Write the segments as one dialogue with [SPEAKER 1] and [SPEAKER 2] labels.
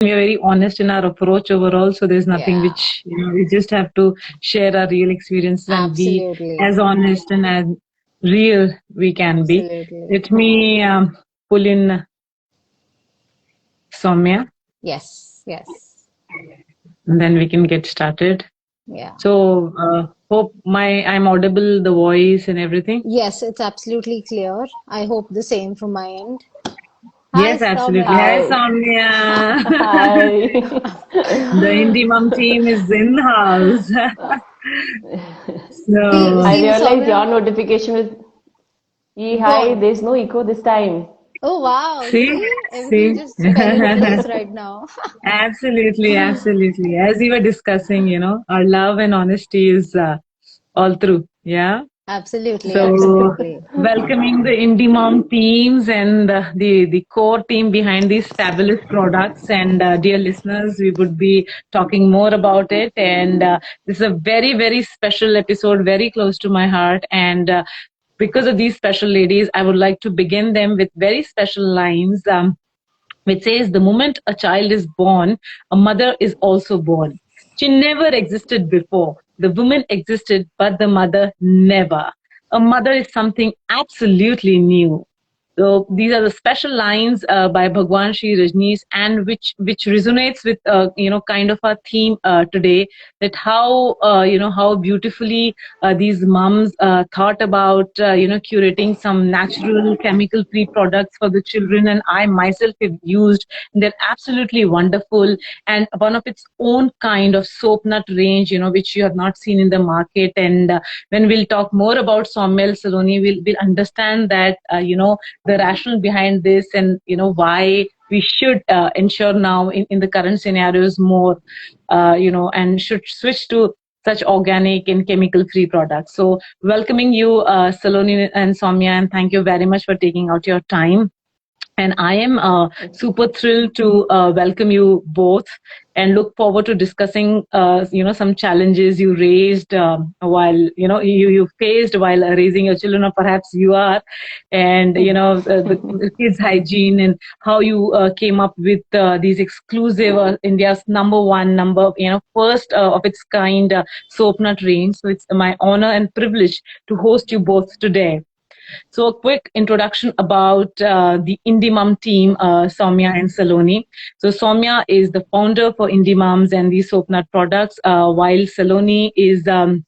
[SPEAKER 1] we are very honest in our approach overall. So there's nothing
[SPEAKER 2] Yeah,
[SPEAKER 1] which, we just have to share our real experiences and be
[SPEAKER 2] absolutely.
[SPEAKER 1] as honest and as real we can be.
[SPEAKER 2] Absolutely.
[SPEAKER 1] Let me pull in Soumya,
[SPEAKER 2] Yes, yes.
[SPEAKER 1] and then we can get started.
[SPEAKER 2] Yeah.
[SPEAKER 1] So hope I'm audible, the voice and everything.
[SPEAKER 2] Yes, it's absolutely clear. I hope the same from my end. Hi,
[SPEAKER 1] Yes, absolutely.
[SPEAKER 2] Soumya.
[SPEAKER 1] Hi,
[SPEAKER 3] Hi.
[SPEAKER 1] Soumya.
[SPEAKER 3] Hi.
[SPEAKER 1] The Indie Mom team is in the house.
[SPEAKER 2] See,
[SPEAKER 1] So,
[SPEAKER 3] I
[SPEAKER 2] see,
[SPEAKER 3] realized your
[SPEAKER 2] Soumya,
[SPEAKER 3] notification was,
[SPEAKER 2] go
[SPEAKER 3] hi,
[SPEAKER 2] on.
[SPEAKER 3] there's no echo this time.
[SPEAKER 2] Oh, wow.
[SPEAKER 1] see,
[SPEAKER 2] See, everything
[SPEAKER 1] see.
[SPEAKER 2] just fell in place right now.
[SPEAKER 1] Absolutely, absolutely. As we were discussing, our love and honesty is all through. Yeah.
[SPEAKER 2] Absolutely,
[SPEAKER 1] So,
[SPEAKER 2] absolutely.
[SPEAKER 1] welcoming the Indie Mom teams and the core team behind these fabulous products. And dear listeners, we would be talking more about it. And this is a very, very special episode, very close to my heart. And because of these special ladies, I would like to begin them with very special lines. Which says the moment a child is born, a mother is also born. She never existed before. The woman existed, but the mother never. A mother is something absolutely new. So these are the special lines by Bhagwan Sri Rajneesh, and which resonates with kind of our theme today. That how how beautifully these moms thought about curating some natural chemical free products for the children, and I myself have used. And they're absolutely wonderful, and one of its own kind of soap nut range, which you have not seen in the market. And when we'll talk more about Soumya Saloni, we'll understand that the rationale behind this, and why we should ensure now in the current scenarios more and should switch to such organic and chemical free products. So welcoming you, Saloni and Soumya, and thank you very much for taking out your time. And I am super thrilled to welcome you both, and look forward to discussing, some challenges you raised while, you faced while raising your children, or perhaps you are, and, the kids' hygiene, and how you came up with these exclusive India's number one, first of its kind soap nut range. So it's my honor and privilege to host you both today. So, a quick introduction about the Indie Mom team, Soumya and Saloni. So, Soumya is the founder for Indie Moms and the soap nut products, while Saloni is the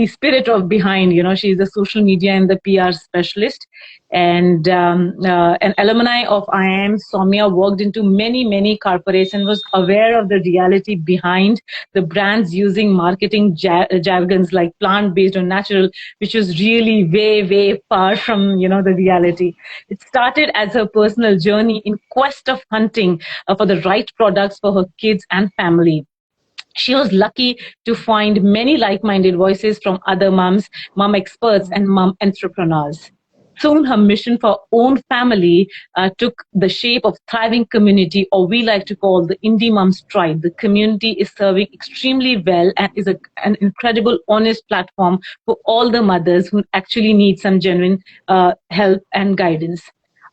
[SPEAKER 1] spirit of behind. She's a social media and the PR specialist, and an alumni of IIM. Soumya worked into many corporates and was aware of the reality behind the brands using marketing jargons like plant based or natural, which was really way far from the reality. It started as her personal journey in quest of hunting for the right products for her kids and family. She was lucky to find many like-minded voices from other moms, mom experts, and mom entrepreneurs. Soon, her mission for own family took the shape of thriving community, or we like to call the Indie Moms Tribe. The community is serving extremely well and is an incredible, honest platform for all the mothers who actually need some genuine help and guidance.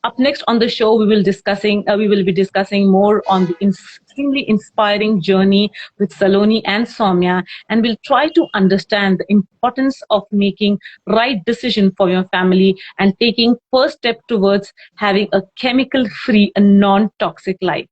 [SPEAKER 1] Up next on the show, we will be discussing more on the extremely inspiring journey with Saloni and Soumya, and we'll try to understand the importance of making right decision for your family and taking first step towards having a chemical-free and non-toxic life.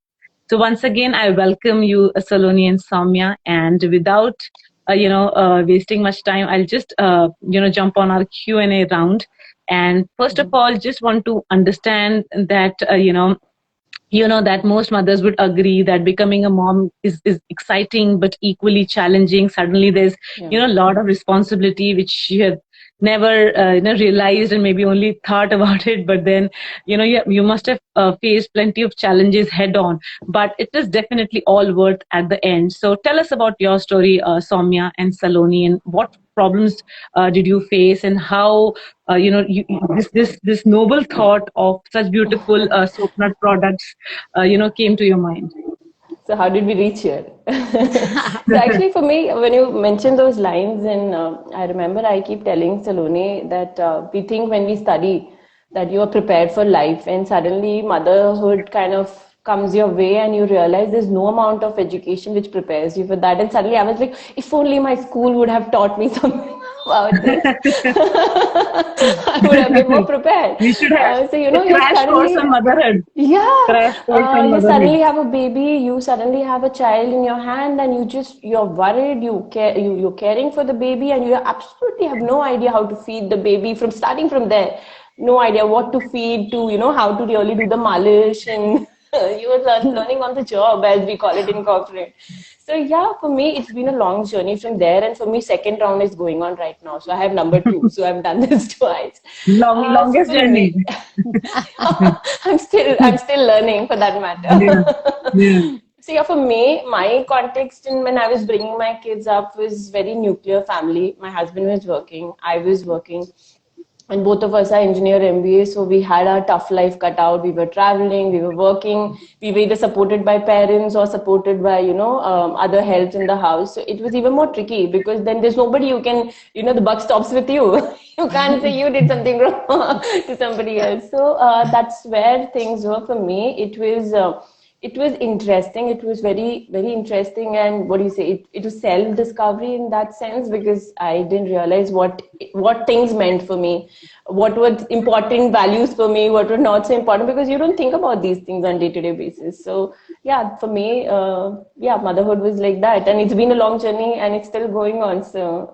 [SPEAKER 1] So once again, I welcome you, Saloni and Soumya, and without wasting much time, I'll just jump on our Q&A round. And first of all, just want to understand that that most mothers would agree that becoming a mom is exciting but equally challenging. Suddenly there's
[SPEAKER 3] Yeah.
[SPEAKER 1] a lot of responsibility which you have never realized, and maybe only thought about it, but then you must have faced plenty of challenges head on, but it is definitely all worth at the end. So tell us about your story, Soumya and Saloni, and what problems did you face, and how this noble thought of such beautiful soap nut products came to your mind.
[SPEAKER 3] So how did we reach here? So actually, for me, when you mentioned those lines, and I remember I keep telling Saloni that we think when we study, that you are prepared for life, and suddenly motherhood kind of comes your way and you realize there's no amount of education which prepares you for that. And suddenly I was like, if only my school would have taught me something about this, I would have been more prepared.
[SPEAKER 1] We should have
[SPEAKER 3] So
[SPEAKER 1] a
[SPEAKER 3] you
[SPEAKER 1] crash course
[SPEAKER 3] suddenly,
[SPEAKER 1] on motherhood.
[SPEAKER 3] yeah,
[SPEAKER 1] Crash course on
[SPEAKER 3] you
[SPEAKER 1] motherhood.
[SPEAKER 3] suddenly have a baby, you suddenly have a child in your hand, and you're worried, you're caring for the baby, and you absolutely have no idea how to feed the baby from starting from there. No idea what to feed to, how to really do the malish, and you were learning on the job, as we call it in corporate. So yeah, for me, it's been a long journey from there, and for me, second round is going on right now. So I have number two. So I've done this twice. So
[SPEAKER 1] Longest
[SPEAKER 3] for me,
[SPEAKER 1] journey.
[SPEAKER 3] I'm still learning for that
[SPEAKER 1] Yeah. Yeah.
[SPEAKER 3] matter. So yeah, for me, my context in when I was bringing my kids up was very nuclear family. My husband was working, I was working, and both of us are engineer MBA, so we had our tough life cut out. We were traveling, we were working, we were either supported by parents or supported by other helps in the house. So it was even more tricky because then there's nobody you can, the buck stops with you. You can't say you did something wrong to somebody else. So that's where things were for me. It was interesting. It was very, very interesting. And what do you say? It was self-discovery in that sense, because I didn't realize what things meant for me, what were important values for me, what were not so important, because you don't think about these things on day-to-day basis. So yeah, for me, yeah, motherhood was like that, and it's been a long journey, and it's still going on. So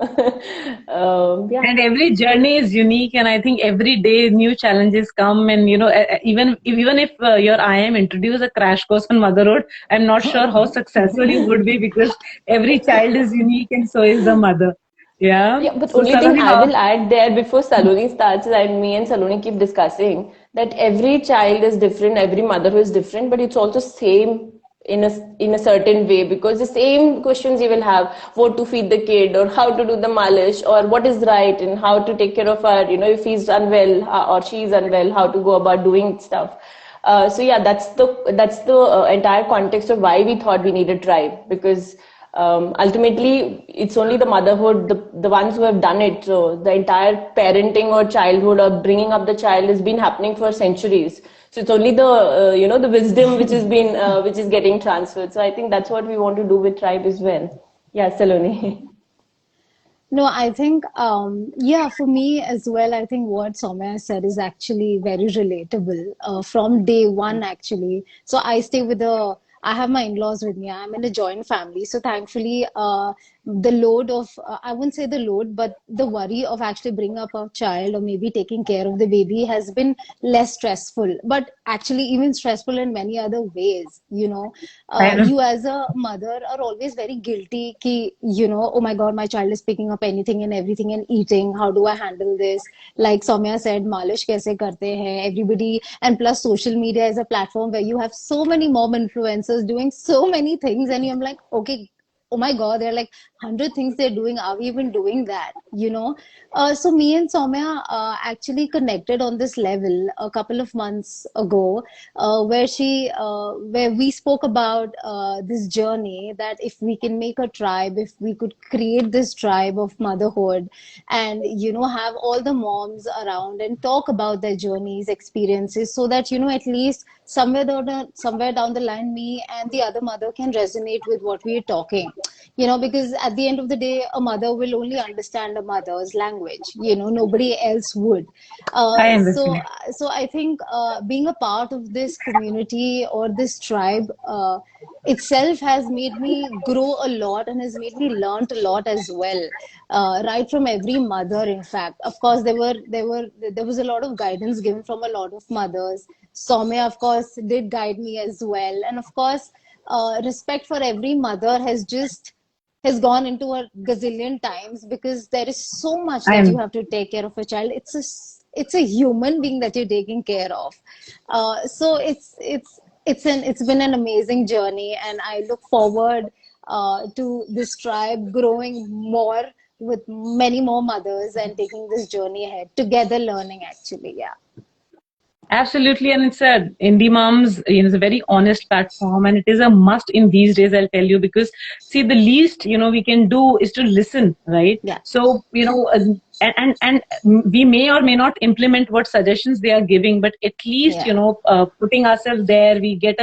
[SPEAKER 3] yeah.
[SPEAKER 1] And every journey is unique, and I think every day new challenges come. And even if your IM introduce a crash course on motherhood, I'm not sure how successful you would be, because every child is unique, and so is the mother. Yeah.
[SPEAKER 3] Yeah, but
[SPEAKER 1] So
[SPEAKER 3] only thing
[SPEAKER 1] Saloni,
[SPEAKER 3] I
[SPEAKER 1] how?
[SPEAKER 3] will add there before Saloni starts, and me and Saloni keep discussing that every child is different, every mother is different, but it's also same in a certain way, because the same questions you will have: what to feed the kid, or how to do the malish, or what is right, and how to take care of her, if he's unwell or she's unwell, how to go about doing stuff. So yeah, that's the entire context of why we thought we needed tribe, because ultimately it's only the motherhood, the ones who have done it. So the entire parenting or childhood or bringing up the child has been happening for centuries. So it's only the wisdom which has been which is getting transferred. So I think that's what we want to do with tribe as well. Yeah, Saloni.
[SPEAKER 2] No, I think, yeah, for me as well, I think what Soumya said is actually very relatable from day one, actually. So I have my in-laws with me. I'm in a joint family. So thankfully, the load of, I wouldn't say the load, but the worry of actually bringing up a child or maybe taking care of the baby has been less stressful, but actually even stressful in many other ways,
[SPEAKER 1] I know.
[SPEAKER 2] you as a mother are always very guilty ki, oh my God, my child is picking up anything and everything and eating. How do I handle this? Like Soumya said, malish kaise karte hain? Everybody, and plus social media is a platform where you have so many mom influencers doing so many things, and I'm like, okay, oh my God, there are like 100 things they're doing. Are we even doing that? So me and Soumya actually connected on this level a couple of months ago, where we spoke about this journey, that if we can make a tribe, if we could create this tribe of motherhood, and have all the moms around and talk about their journeys, experiences, so that at least somewhere down the line, me and the other mother can resonate with what we are talking. Because at the end of the day, a mother will only understand a mother's language. Nobody else would.
[SPEAKER 1] I
[SPEAKER 2] uh, so
[SPEAKER 1] understand.
[SPEAKER 2] so I think being a part of this community or this tribe itself has made me grow a lot and has made me learn a lot as well. Right from every mother, in fact. Of course, there was a lot of guidance given from a lot of mothers. Soumya, of course, did guide me as well. And of course, respect for every mother has gone into a gazillion times, because there is so much
[SPEAKER 1] I
[SPEAKER 2] that you
[SPEAKER 1] am.
[SPEAKER 2] have to take care of a child. It's a human being that you're taking care of. So it's been an amazing journey, and I look forward to this tribe growing more with many more mothers and taking this journey ahead together, learning actually. Yeah.
[SPEAKER 1] Absolutely, and it's a Indie Moms, it's a very honest platform, and it is a must in these days. I'll tell you, because see, the least we can do is to listen, right?
[SPEAKER 2] Yeah.
[SPEAKER 1] So and we may or may not implement what suggestions they are giving, but at least,
[SPEAKER 2] Yeah.
[SPEAKER 1] putting ourselves there, we get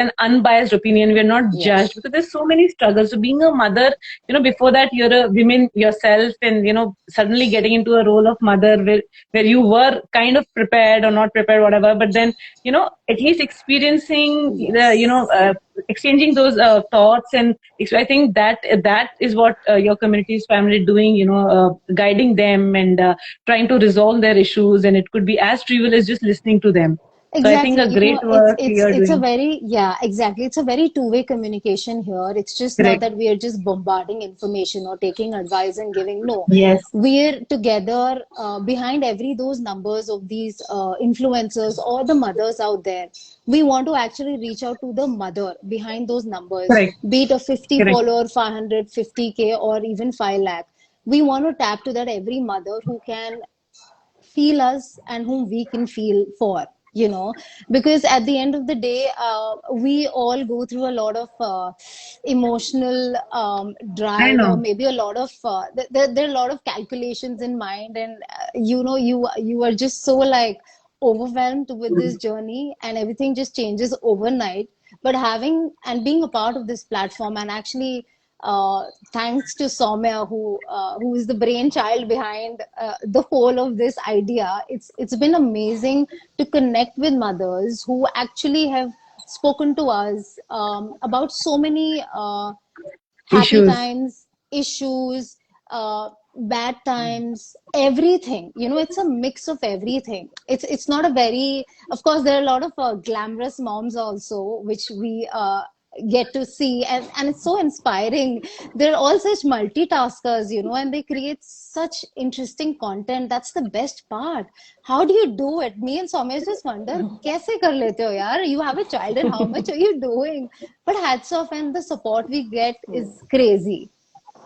[SPEAKER 1] an unbiased opinion. We're not judged,
[SPEAKER 2] Yes.
[SPEAKER 1] because there's so many struggles. So being a mother, before that you're a woman yourself, and suddenly getting into a role of mother, where you were kind of prepared or not prepared, whatever, but then at least experiencing the exchanging those thoughts, and I think that is what your community's family doing, guiding them, and trying to resolve their issues, and it could be as trivial as just listening to them. So I think
[SPEAKER 2] Exactly.
[SPEAKER 1] a great work you're
[SPEAKER 2] It's a
[SPEAKER 1] doing.
[SPEAKER 2] very, yeah, exactly. It's a very two-way communication here. It's just not
[SPEAKER 1] Correct.
[SPEAKER 2] that we are just bombarding information or taking advice and giving. No,
[SPEAKER 1] Yes.
[SPEAKER 2] we're together behind every those numbers of these influencers or the mothers out there. We want to actually reach out to the mother behind those numbers,
[SPEAKER 1] Correct.
[SPEAKER 2] be it a 50
[SPEAKER 1] Correct.
[SPEAKER 2] follower, 550K, or even 5 lakh. We want to tap to that every mother who can feel us and whom we can feel for, because at the end of the day, we all go through a lot of emotional
[SPEAKER 1] I
[SPEAKER 2] drive, or
[SPEAKER 1] know.
[SPEAKER 2] maybe a lot of there are a lot of calculations in mind, and you are just so like overwhelmed with this journey, and everything just changes overnight. But having and being a part of this platform, and actually thanks to Saumya, who is the brainchild behind the whole of this idea. It's been amazing to connect with mothers who actually have spoken to us about so many happy
[SPEAKER 1] Issues.
[SPEAKER 2] times, issues, bad times, everything. It's a mix of everything. It's not a very, of course, there are a lot of glamorous moms also, which we get to see, and it's so inspiring. They're all such multitaskers, and they create such interesting content. That's the best part. How do you do it? Me and Soumya just wonder, kaise kar lete ho yaar? You have a child, and how much are you doing? But hats off, and the support we get is crazy.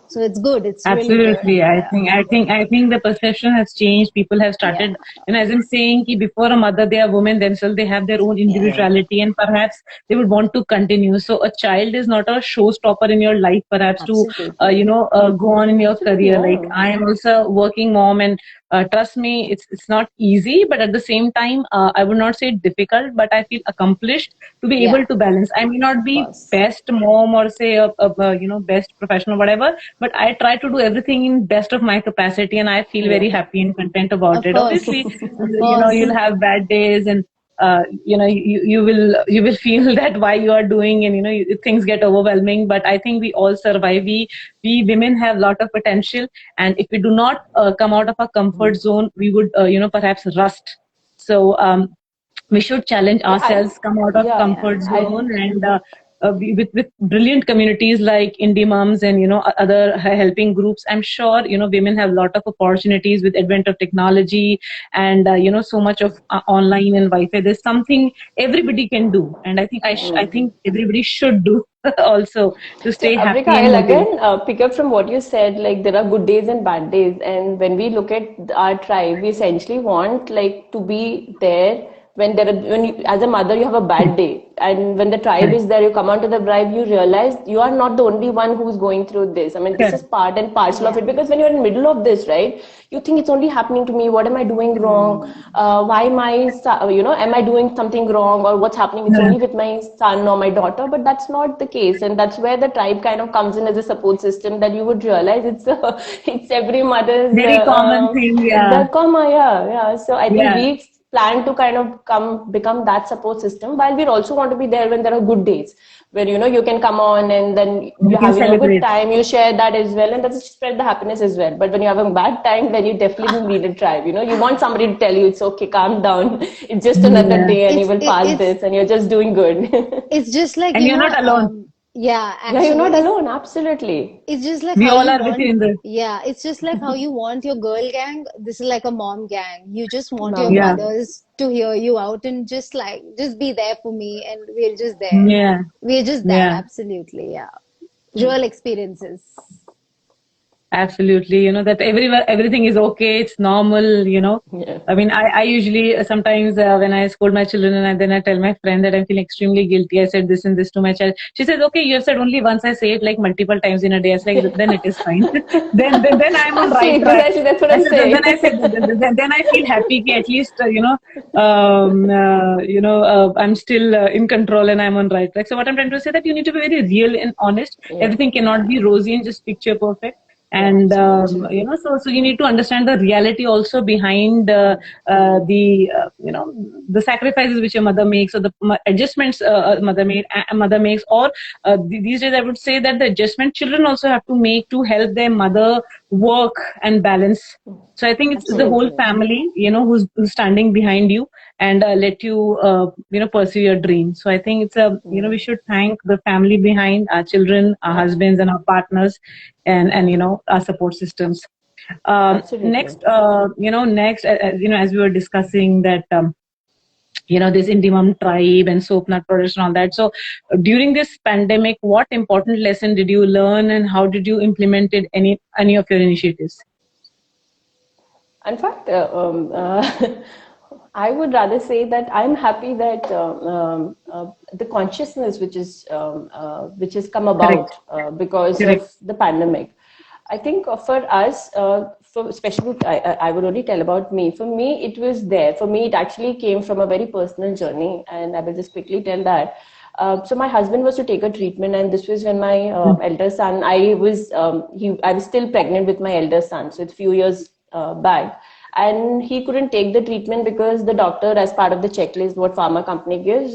[SPEAKER 2] So it's good. It's really good.
[SPEAKER 1] Absolutely. I
[SPEAKER 2] Yeah.
[SPEAKER 1] think I think I think the perception has changed. People have
[SPEAKER 2] Yeah.
[SPEAKER 1] started, as I'm saying, ki before a mother, they are women themselves, they have their own
[SPEAKER 2] Yeah.
[SPEAKER 1] individuality, and perhaps they would want to continue. So a child is not a showstopper in your life, perhaps to
[SPEAKER 2] Absolutely.
[SPEAKER 1] go on in your
[SPEAKER 3] Actually,
[SPEAKER 1] career. Like,
[SPEAKER 3] no.
[SPEAKER 1] I am also a working mom, and trust me, it's not easy, but at the same time, I would not say difficult, but I feel accomplished to be
[SPEAKER 2] Yeah.
[SPEAKER 1] able to balance. I may not
[SPEAKER 2] Of
[SPEAKER 1] be
[SPEAKER 2] course.
[SPEAKER 1] best mom, or say a best professional, whatever, but I try to do everything in best of my capacity, and I feel very
[SPEAKER 3] Yeah.
[SPEAKER 1] happy and content about
[SPEAKER 2] Of
[SPEAKER 1] it. Obviously,
[SPEAKER 2] course. Of course.
[SPEAKER 1] you'll have bad days, and you will feel that why you are doing, and things get overwhelming. But I think we all survive. We women have a lot of potential, and if we do not come out of our comfort zone, we would perhaps rust. So we should challenge
[SPEAKER 3] Yeah,
[SPEAKER 1] ourselves, come out of
[SPEAKER 3] yeah,
[SPEAKER 2] Yeah.
[SPEAKER 1] comfort zone, and with brilliant communities like Indie Moms, and other helping groups, I'm sure women have a lot of opportunities with advent of technology, and so much of online and Wi-Fi. There's something everybody can do, and I think I think everybody should do also, to
[SPEAKER 3] So,
[SPEAKER 1] stay
[SPEAKER 3] Abrika,
[SPEAKER 1] happy and
[SPEAKER 3] I'll
[SPEAKER 1] motivated.
[SPEAKER 3] again pick up from what you said. Like, there are good days and bad days, and when we look at our tribe, we essentially want like to be there when when you, as a mother, you have a bad day, and when the tribe
[SPEAKER 1] Correct.
[SPEAKER 3] is there, you come onto the tribe, you realize you are not the only one who's going through this. I mean, this is
[SPEAKER 1] Correct.
[SPEAKER 3] part and parcel of
[SPEAKER 2] Yeah.
[SPEAKER 3] it, because when you're in the middle of this, right, you think it's only happening to me. What am I doing wrong? Why am I, am I doing something wrong, or what's happening? It's only
[SPEAKER 1] Correct.
[SPEAKER 3] with my son or my daughter, but that's not the case, and that's where the tribe kind of comes in as a support system. That you would realize it's every mother's
[SPEAKER 1] Very common thing. Yeah.
[SPEAKER 3] the comma, yeah, yeah. So I think
[SPEAKER 1] Yeah.
[SPEAKER 3] we plan to kind of become that support system, while we also want to be there when there are good days, where you can come on, and then
[SPEAKER 1] We
[SPEAKER 3] you're
[SPEAKER 1] can
[SPEAKER 3] having a good
[SPEAKER 1] celebrate.
[SPEAKER 3] time, you share that as well, and that's spread the happiness as well. But when you're having a bad time, then you definitely need a tribe. You want somebody to tell you it's okay, calm down, it's just another
[SPEAKER 1] Yeah.
[SPEAKER 3] day, and you
[SPEAKER 2] It's
[SPEAKER 3] will
[SPEAKER 2] it,
[SPEAKER 3] pass
[SPEAKER 2] it's
[SPEAKER 3] this, and you're just doing good.
[SPEAKER 2] it's just like,
[SPEAKER 1] And you're not alone.
[SPEAKER 2] yeah,
[SPEAKER 3] Yeah, you're
[SPEAKER 2] actually,
[SPEAKER 3] not alone, absolutely.
[SPEAKER 2] it's just like
[SPEAKER 1] We
[SPEAKER 2] how
[SPEAKER 1] all
[SPEAKER 2] you
[SPEAKER 1] are with you
[SPEAKER 2] want,
[SPEAKER 1] in this.
[SPEAKER 2] yeah, it's just like how you want your girl gang. This is like a mom gang. You just want your
[SPEAKER 3] Mom
[SPEAKER 1] Yeah.
[SPEAKER 3] gang.
[SPEAKER 2] mothers to hear you out and just be there for me, and we're just there.
[SPEAKER 1] Yeah.
[SPEAKER 2] We're just that,
[SPEAKER 1] Yeah.
[SPEAKER 2] absolutely, yeah. Real experiences.
[SPEAKER 1] Absolutely, that everything is okay, it's normal.
[SPEAKER 3] Yeah.
[SPEAKER 1] I mean, I usually sometimes when I scold my children and then I tell my friend that I'm feeling extremely guilty, I said this and this to my child. She says, okay, you have said only once, I say it like multiple times in a day. It's like, then it is fine. then I'm on right
[SPEAKER 3] See,
[SPEAKER 1] track.
[SPEAKER 3] that's what
[SPEAKER 1] I
[SPEAKER 3] I'm
[SPEAKER 1] said, then I
[SPEAKER 3] saying.
[SPEAKER 1] said, then I feel happy ki at least, I'm still in control and I'm on right track. So what I'm trying to say that you need to be very real and honest.
[SPEAKER 3] Yeah,
[SPEAKER 1] Everything cannot be rosy and just picture perfect.
[SPEAKER 3] yeah,
[SPEAKER 1] And
[SPEAKER 3] absolutely.
[SPEAKER 1] so you need to understand the reality also behind the the sacrifices which your mother makes, or the adjustments mother makes, or these days I would say that the adjustment children also have to make to help their mother work and balance. So I think it's the whole
[SPEAKER 3] Absolutely.
[SPEAKER 1] family, who's standing behind you and let you, pursue your dream. So I think it's we should thank the family behind our children, our
[SPEAKER 3] Yeah,
[SPEAKER 1] husbands, and our partners, and our support systems.
[SPEAKER 3] absolutely.
[SPEAKER 1] Next, as we were discussing that. This Indimum tribe and soapnut products and all that. So, during this pandemic, what important lesson did you learn, and how did you implement it? Any of your initiatives?
[SPEAKER 3] In fact, I would rather say that I'm happy that the consciousness which has come
[SPEAKER 1] Correct.
[SPEAKER 3] about because
[SPEAKER 1] Correct.
[SPEAKER 3] of the pandemic. I think for us, for especially I would only tell about me. For me, it was there. For me, it actually came from a very personal journey, and I will just quickly tell that. So my husband was to take a treatment, and this was when my elder son. I was still pregnant with my elder son, so it's few years back, and he couldn't take the treatment because the doctor, as part of the checklist what pharma company gives,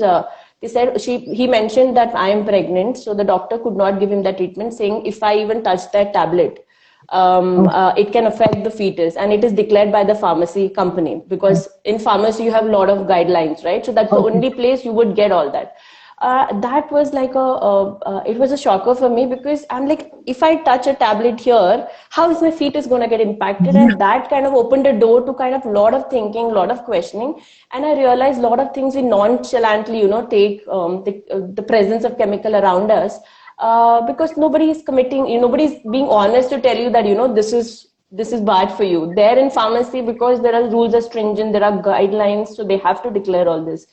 [SPEAKER 3] they said he mentioned that I am pregnant, so the doctor could not give him that treatment, saying if I even touch that tablet,
[SPEAKER 1] Oh,
[SPEAKER 3] it can affect the fetus, and it is declared by the pharmacy company, because in pharmacy you have a lot of guidelines, right? So that's the
[SPEAKER 1] okay.
[SPEAKER 3] only place you would get all that. That was like it was a shocker for me, because I'm like, if I touch a tablet here, how is my fetus going to get impacted? And that kind of opened a door to kind of lot of thinking, a lot of questioning. And I realized a lot of things we nonchalantly, take the presence of chemical around us, because nobody is committing, nobody's being honest to tell you that, this is bad for you. There in pharmacy, because there are rules are stringent, there are guidelines, so they have to declare all this.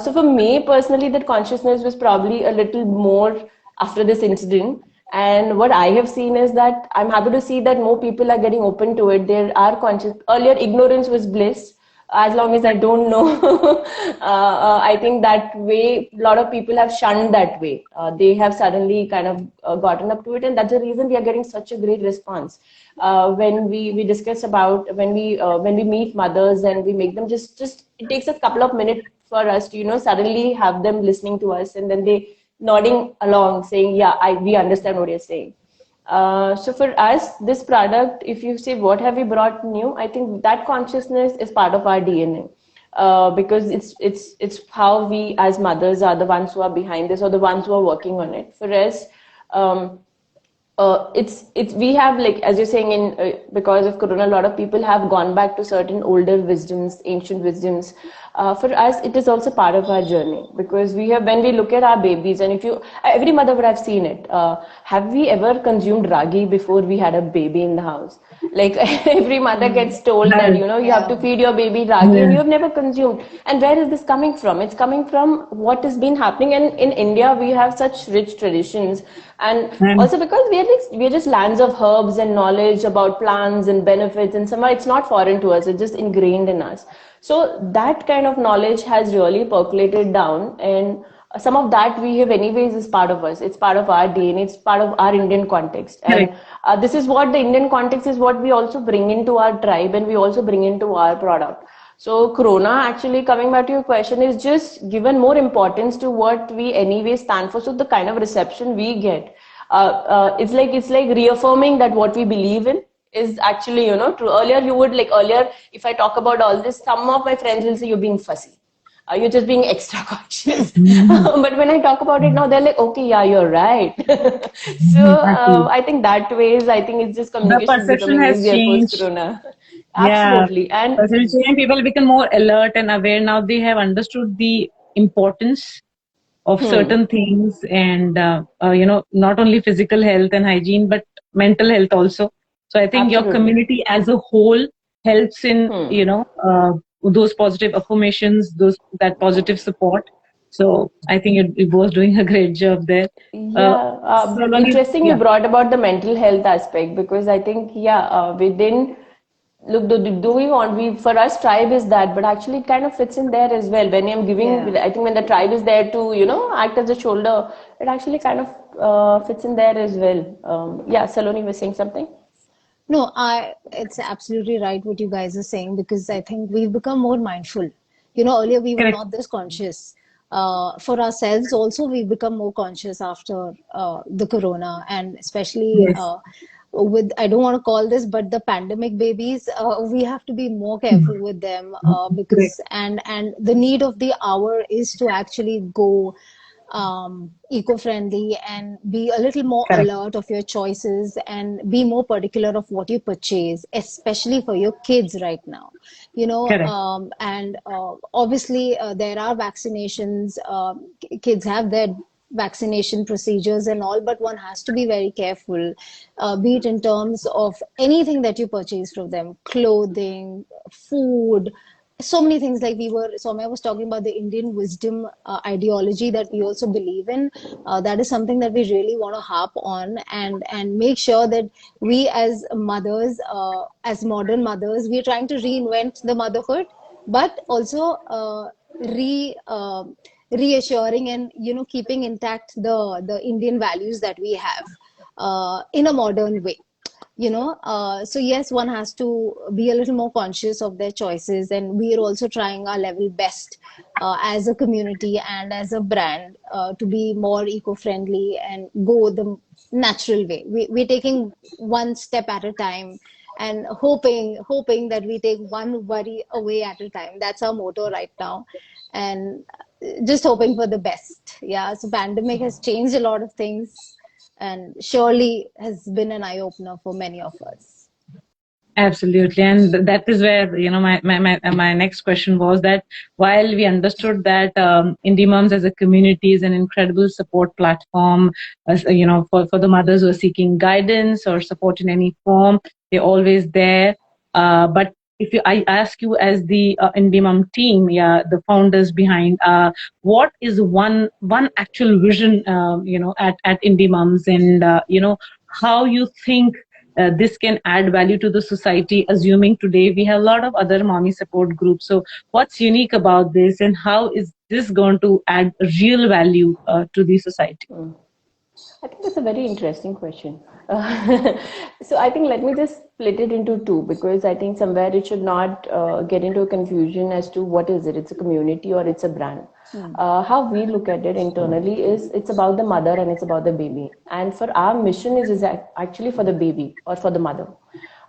[SPEAKER 3] So for me personally, that consciousness was probably a little more after this incident. And what I have seen is that I'm happy to see that more people are getting open to it. There are conscious. Earlier, ignorance was bliss. As long as I don't know, I think that way, a lot of people have shunned that way. They have suddenly kind of gotten up to it, and that's the reason we are getting such a great response. When we discuss about when we meet mothers and we make them just it takes a couple of minutes for us to suddenly have them listening to us, and then they nodding along saying, yeah, we understand what you're saying. So for us, this product, if you say what have we brought new, I think that consciousness is part of our DNA. Because it's how we as mothers are the ones who are behind this, or the ones who are working on it. For us, um, it's we have, like as you're saying, in because of corona, a lot of people have gone back to certain older wisdoms, ancient wisdoms. For us, it is also part of our journey, because we have, when we look at our babies, and if you, every mother would have seen it. Have we ever consumed ragi before we had a baby in the house? Like every mother gets told that
[SPEAKER 1] Right.
[SPEAKER 3] you have to
[SPEAKER 2] Yeah.
[SPEAKER 3] feed your baby ragi, and
[SPEAKER 1] Yeah.
[SPEAKER 3] you have never consumed. And where is this coming from? It's coming from what has been happening. And in India, we have such rich traditions, and
[SPEAKER 1] And
[SPEAKER 3] also because we're just lands of herbs and knowledge about plants and benefits, and somehow it's not foreign to us, it's just ingrained in us. So that kind of knowledge has really percolated down, and some of that we have anyways is part of us, it's part of our DNA, it's part of our Indian context. And
[SPEAKER 1] correct.
[SPEAKER 3] this is what the Indian context is, what we also bring into our tribe, and we also bring into our product. So corona, actually coming back to your question, is just given more importance to what we anyway stand for. So the kind of reception we get, it's like reaffirming that what we believe in is actually true. Earlier you would, like, earlier if I talk about all this, some of my friends will say you're being fussy, you're just being extra cautious.
[SPEAKER 1] Mhm.
[SPEAKER 3] But when I talk about it now, they're like, okay, yeah, you're right. So
[SPEAKER 1] Actually,
[SPEAKER 3] I think that ways, I think it's just
[SPEAKER 1] the
[SPEAKER 3] communication is
[SPEAKER 1] perception
[SPEAKER 3] becoming
[SPEAKER 1] has
[SPEAKER 3] easier post
[SPEAKER 1] changed.
[SPEAKER 3] corona.
[SPEAKER 1] Yeah,
[SPEAKER 3] Absolutely. And
[SPEAKER 1] perception changed. People become more alert and aware now. They have understood the importance of
[SPEAKER 3] hmm,
[SPEAKER 1] certain things, and not only physical health and hygiene, but mental health also. So I think your
[SPEAKER 3] Absolutely.
[SPEAKER 1] community as a whole helps in, those positive affirmations, those that positive support. So I think you both doing a great job there. Uh,
[SPEAKER 3] Yeah,
[SPEAKER 1] Saloni,
[SPEAKER 3] interesting you
[SPEAKER 1] yeah,
[SPEAKER 3] brought about the mental health aspect because I think, yeah, we didn't look, do we want, we, for us, tribe is that, but actually it kind of fits in there as well. When I'm
[SPEAKER 2] Yeah.
[SPEAKER 3] giving, I think when the tribe is there to, act as a shoulder, it actually kind of fits in there as well. Yeah, Saloni was saying something?
[SPEAKER 2] No, it's absolutely right what you guys are saying because I think we've become more mindful. Earlier we were
[SPEAKER 1] correct.
[SPEAKER 2] not this conscious. For ourselves also, we've become more conscious after the corona, and especially
[SPEAKER 1] Yes,
[SPEAKER 2] with, I don't want to call this, but the pandemic babies, we have to be more careful with them
[SPEAKER 1] correct,
[SPEAKER 2] because and the need of the hour is to actually go eco-friendly and be a little more
[SPEAKER 1] correct,
[SPEAKER 2] alert of your choices and be more particular of what you purchase, especially for your kids right now.
[SPEAKER 1] correct,
[SPEAKER 2] And obviously there are vaccinations. Kids have their vaccination procedures and all, but one has to be very careful, be it in terms of anything that you purchase from them, clothing, food, so many things. Like Soumya was talking about the Indian wisdom ideology that we also believe in. That is something that we really want to harp on and make sure that we as mothers, as modern mothers, we are trying to reinvent the motherhood, but also re reassuring and keeping intact the Indian values that we have in a modern way. So yes, one has to be a little more conscious of their choices, and we are also trying our level best as a community and as a brand to be more eco-friendly and go the natural way. We're taking one step at a time and hoping that we take one worry away at a time. That's our motto right now, and just hoping for the best. Yeah, so pandemic has changed a lot of things and surely has been an eye opener for many of us.
[SPEAKER 1] absolutely. And that is where, my next question was that while we understood that Indie Moms as a community is an incredible support platform, for the mothers who are seeking guidance or support in any form, they're always there. But if I ask you as the Indie Mom team, yeah, the founders behind, what is one actual vision, at Indie Moms, and how you think this can add value to the society, assuming today we have a lot of other mommy support groups. So what's unique about this, and how is this going to add real value to the society?
[SPEAKER 3] I think that's a very interesting question. So I think let me just split it into two because I think somewhere it should not get into a confusion as to what is it. It's a community or it's a brand.
[SPEAKER 2] Hmm.
[SPEAKER 3] How we look at it internally is it's about the mother and it's about the baby. And for our mission is actually for the baby or for the mother.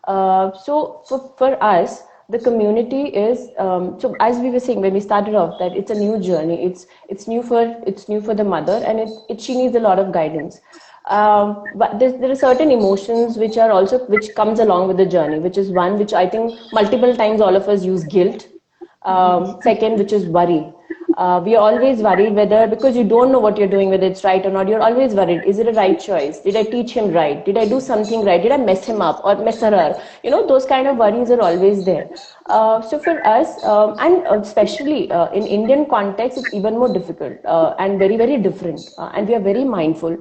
[SPEAKER 3] So for us, the community is so as we were saying when we started off that it's a new journey. It's new for the mother and she needs a lot of guidance. But there are certain emotions which are also which comes along with the journey, which is one which I think multiple times all of us use guilt. Second, which is worry. We are always worried whether, because you don't know what you're doing, whether it's right or not, you're always worried. Is it a right choice? Did I teach him right? Did I do something right? Did I mess him up or mess her up? Those kind of worries are always there. So for us, and especially in Indian context, it's even more difficult and very, very different. And we are very mindful.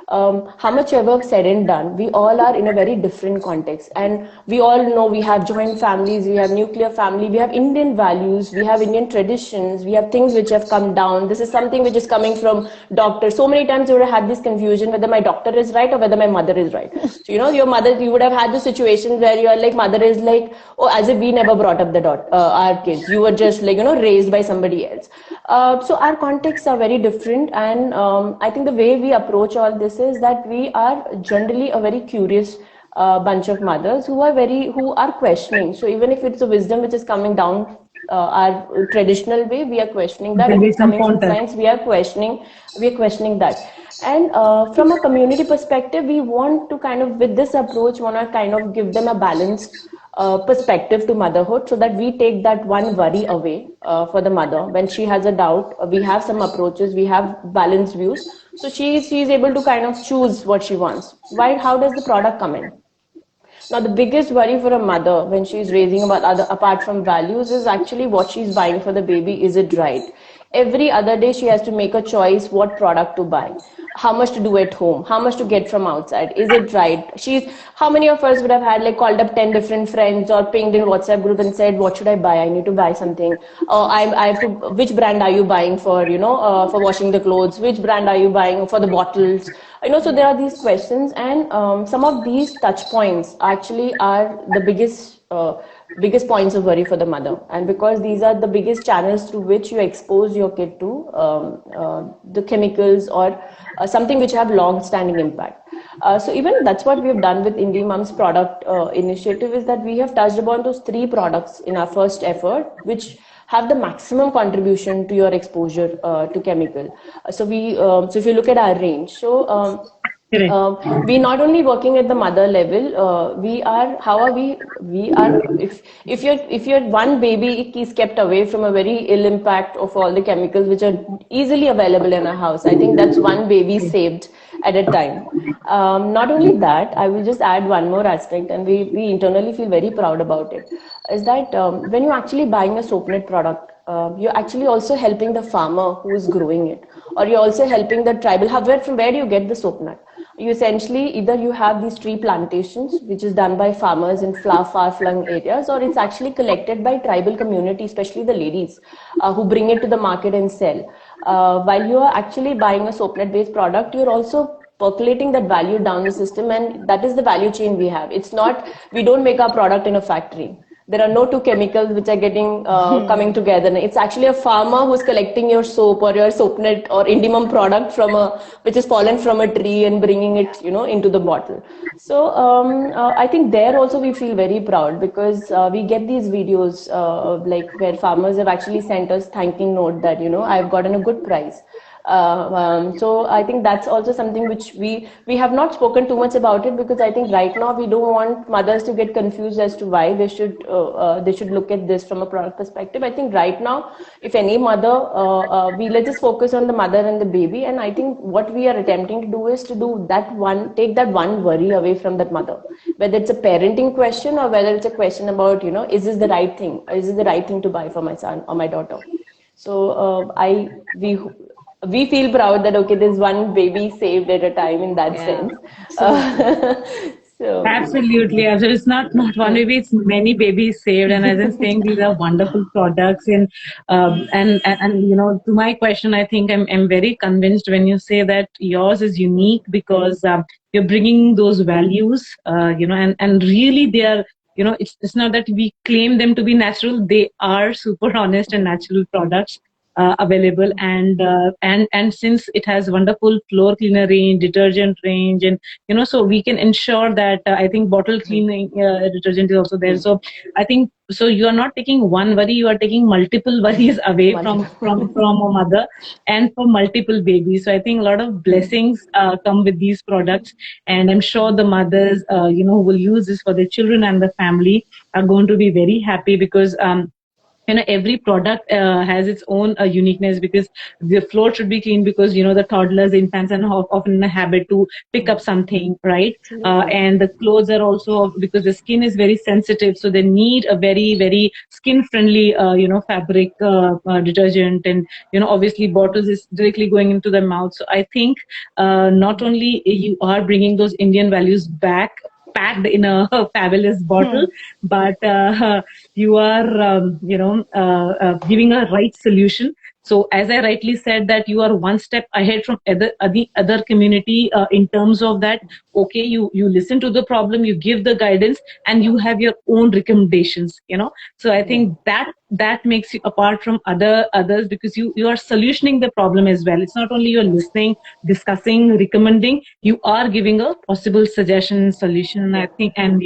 [SPEAKER 3] How much ever said and done, we all are in a very different context. And we all know we have joint families, we have nuclear family, we have Indian values, we have Indian traditions, we have things which have come down. This is something which is coming from doctors. So many times you would have had this confusion whether my doctor is right or whether my mother is right. So, your mother, you would have had the situation where your like mother is like, oh, as if we never brought up our kids. You were just like, raised by somebody else. So our contexts are very different, and I think the way we approach all this is that we are generally a very curious bunch of mothers who are questioning. So even if it's a wisdom which is coming down our traditional way, we are questioning that.
[SPEAKER 1] There
[SPEAKER 3] If
[SPEAKER 1] will be
[SPEAKER 3] it's
[SPEAKER 1] some
[SPEAKER 3] coming from
[SPEAKER 1] contest.
[SPEAKER 3] science, we are questioning that. And from a community perspective, we want to kind of, with this approach, want to kind of give them a balanced perspective to motherhood so that we take that one worry away for the mother. When she has a doubt, we have some approaches, we have balanced views. So she's able to kind of choose what she wants. Why? How does the product come in? Now, the biggest worry for a mother when she's raising about other apart from values is actually what she's buying for the baby. Is it right? Every other day she has to make a choice what product to buy, how much to do at home, how much to get from outside. Is it right? She's How many of us would have had like called up 10 different friends or pinged in WhatsApp group and said, what should I buy? I need to buy something. I have to, which brand are you buying for, for washing the clothes? Which brand are you buying for the bottles? So there are these questions, and some of these touch points actually are the biggest points of worry for the mother, and because these are the biggest channels through which you expose your kid to the chemicals or something which have long standing impact. So even that's what we have done with Indie Mom's product initiative, is that we have touched upon those three products in our first effort, which have the maximum contribution to your exposure to chemical. So if you look at our range,
[SPEAKER 1] Correct.
[SPEAKER 3] we not only working at the mother level, we are how are we are if your one baby is kept away from a very ill impact of all the chemicals which are easily available in a house, I think that's one baby saved at a time. Not only that, I will just add one more aspect, and we internally feel very proud about it, is that when you're actually buying a soapnet product, you're actually also helping the farmer who is growing it, or you're also helping the tribal. From where do you get the soap nut? You essentially either you have these tree plantations, which is done by farmers in far-flung areas, or it's actually collected by tribal community, especially the ladies, who bring it to the market and sell. While you are actually buying a soap net-based product, you're also percolating that value down the system, and that is the value chain we have. It's not, we don't make our product in a factory. There are no two chemicals which are getting coming together. It's actually a farmer who's collecting your soap or your soapnet or Indimum product which is fallen from a tree and bringing it, into the bottle. So I think there also we feel very proud, because we get these videos like where farmers have actually sent us thanking note that, I've gotten a good price. So I think that's also something which we have not spoken too much about it, because I think right now we don't want mothers to get confused as to why they should look at this from a product perspective. I think right now, if any mother, we let's just focus on the mother and the baby, and I think what we are attempting to do is to do that one, take that one worry away from that mother, whether it's a parenting question or whether it's a question about, is this the right thing? Is this the right thing to buy for my son or my daughter? So we feel proud that okay, there's one baby saved at a time in that
[SPEAKER 2] Yeah,
[SPEAKER 3] sense.
[SPEAKER 2] absolutely.
[SPEAKER 3] Uh, so
[SPEAKER 1] Absolutely, absolutely. It's not one baby; it's many babies saved. And as I'm saying, these are wonderful products. And to my question, I think I'm very convinced when you say that yours is unique because you're bringing those values. And really they are. It's not that we claim them to be natural; they are super honest and natural products available. And since it has wonderful floor cleaner range, detergent range, and so we can ensure that I think bottle cleaning detergent is also there. So I think so you are not taking one worry, you are taking multiple worries away from a mother and for multiple babies. So I think a lot of blessings come with these products, and I'm sure the mothers who will use this for their children and the family are going to be very happy, because every product has its own uniqueness, because the floor should be clean, because the toddlers, infants, and often in a habit to pick up something, right?
[SPEAKER 2] Absolutely.
[SPEAKER 1] And the clothes are also, because the skin is very sensitive, so they need a very very skin friendly fabric detergent. And obviously bottles is directly going into the mouth. So I think not only you are bringing those Indian values back packed in a fabulous bottle, but you are giving a right solution. So as I rightly said, that you are one step ahead from other community in terms of that. Okay, you listen to the problem, you give the guidance, and you have your own recommendations. So I think that makes you apart from others, because you are solutioning the problem as well. It's not only you're listening, discussing, recommending, you are giving a possible suggestion, solution, I think. And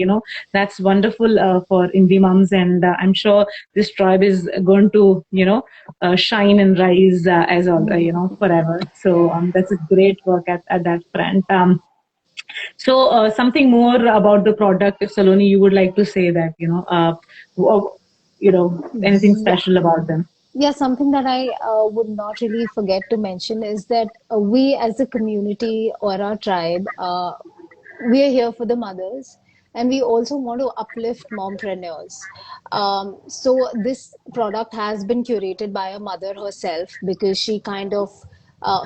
[SPEAKER 1] that's wonderful for indie moms. And I'm sure this tribe is going to shine and rise as all forever. So that's a great work at that front. So something more about the product, if Saloni you would like to say that anything
[SPEAKER 2] Yeah.
[SPEAKER 1] special about them.
[SPEAKER 2] Yeah, something that I would not really forget to mention is that we as a community or our tribe, we are here for the mothers, and we also want to uplift mompreneurs. So this product has been curated by a mother herself because she kind of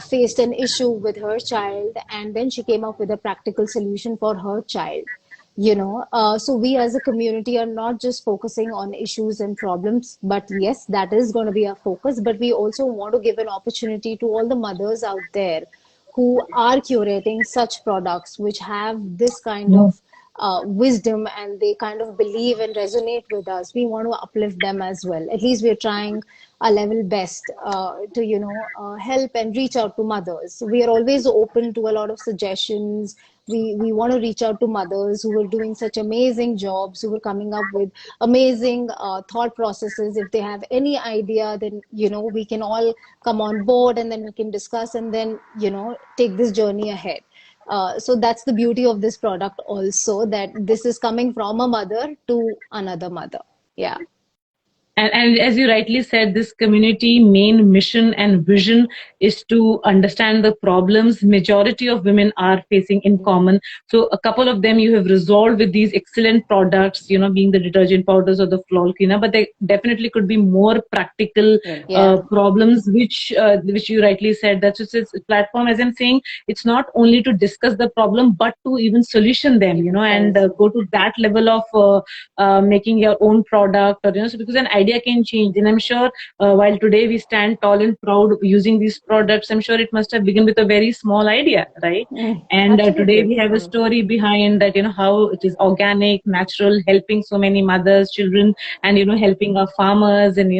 [SPEAKER 2] faced an issue with her child, and then she came up with a practical solution for her child. So we as a community are not just focusing on issues and problems, but yes, that is going to be our focus. But we also want to give an opportunity to all the mothers out there who are curating such products which have this kind
[SPEAKER 1] Mm.
[SPEAKER 2] of wisdom, and they kind of believe and resonate with us. We want to uplift them as well. At least we're trying our level best to help and reach out to mothers. We are always open to a lot of suggestions. We want to reach out to mothers who are doing such amazing jobs, who are coming up with amazing thought processes. If they have any idea, then we can all come on board, and then we can discuss, and then take this journey ahead. So that's the beauty of this product also, that this is coming from a mother to another mother. Yeah.
[SPEAKER 1] And as you rightly said, this community main mission and vision is to understand the problems majority of women are facing in common. So a couple of them you have resolved with these excellent products, being the detergent powders or the floor cleaner, but there definitely could be more practical
[SPEAKER 2] Yeah.
[SPEAKER 1] problems, which you rightly said, that it's a platform, as I'm saying, it's not only to discuss the problem, but to even solution them, and go to that level of making your own product, or so because an idea can change. And I'm sure while today we stand tall and proud using these products, I'm sure it must have begun with a very small idea, right? And today
[SPEAKER 3] Absolutely.
[SPEAKER 1] we have a story behind that, how it is organic, natural, helping so many mothers, children, and helping our farmers. And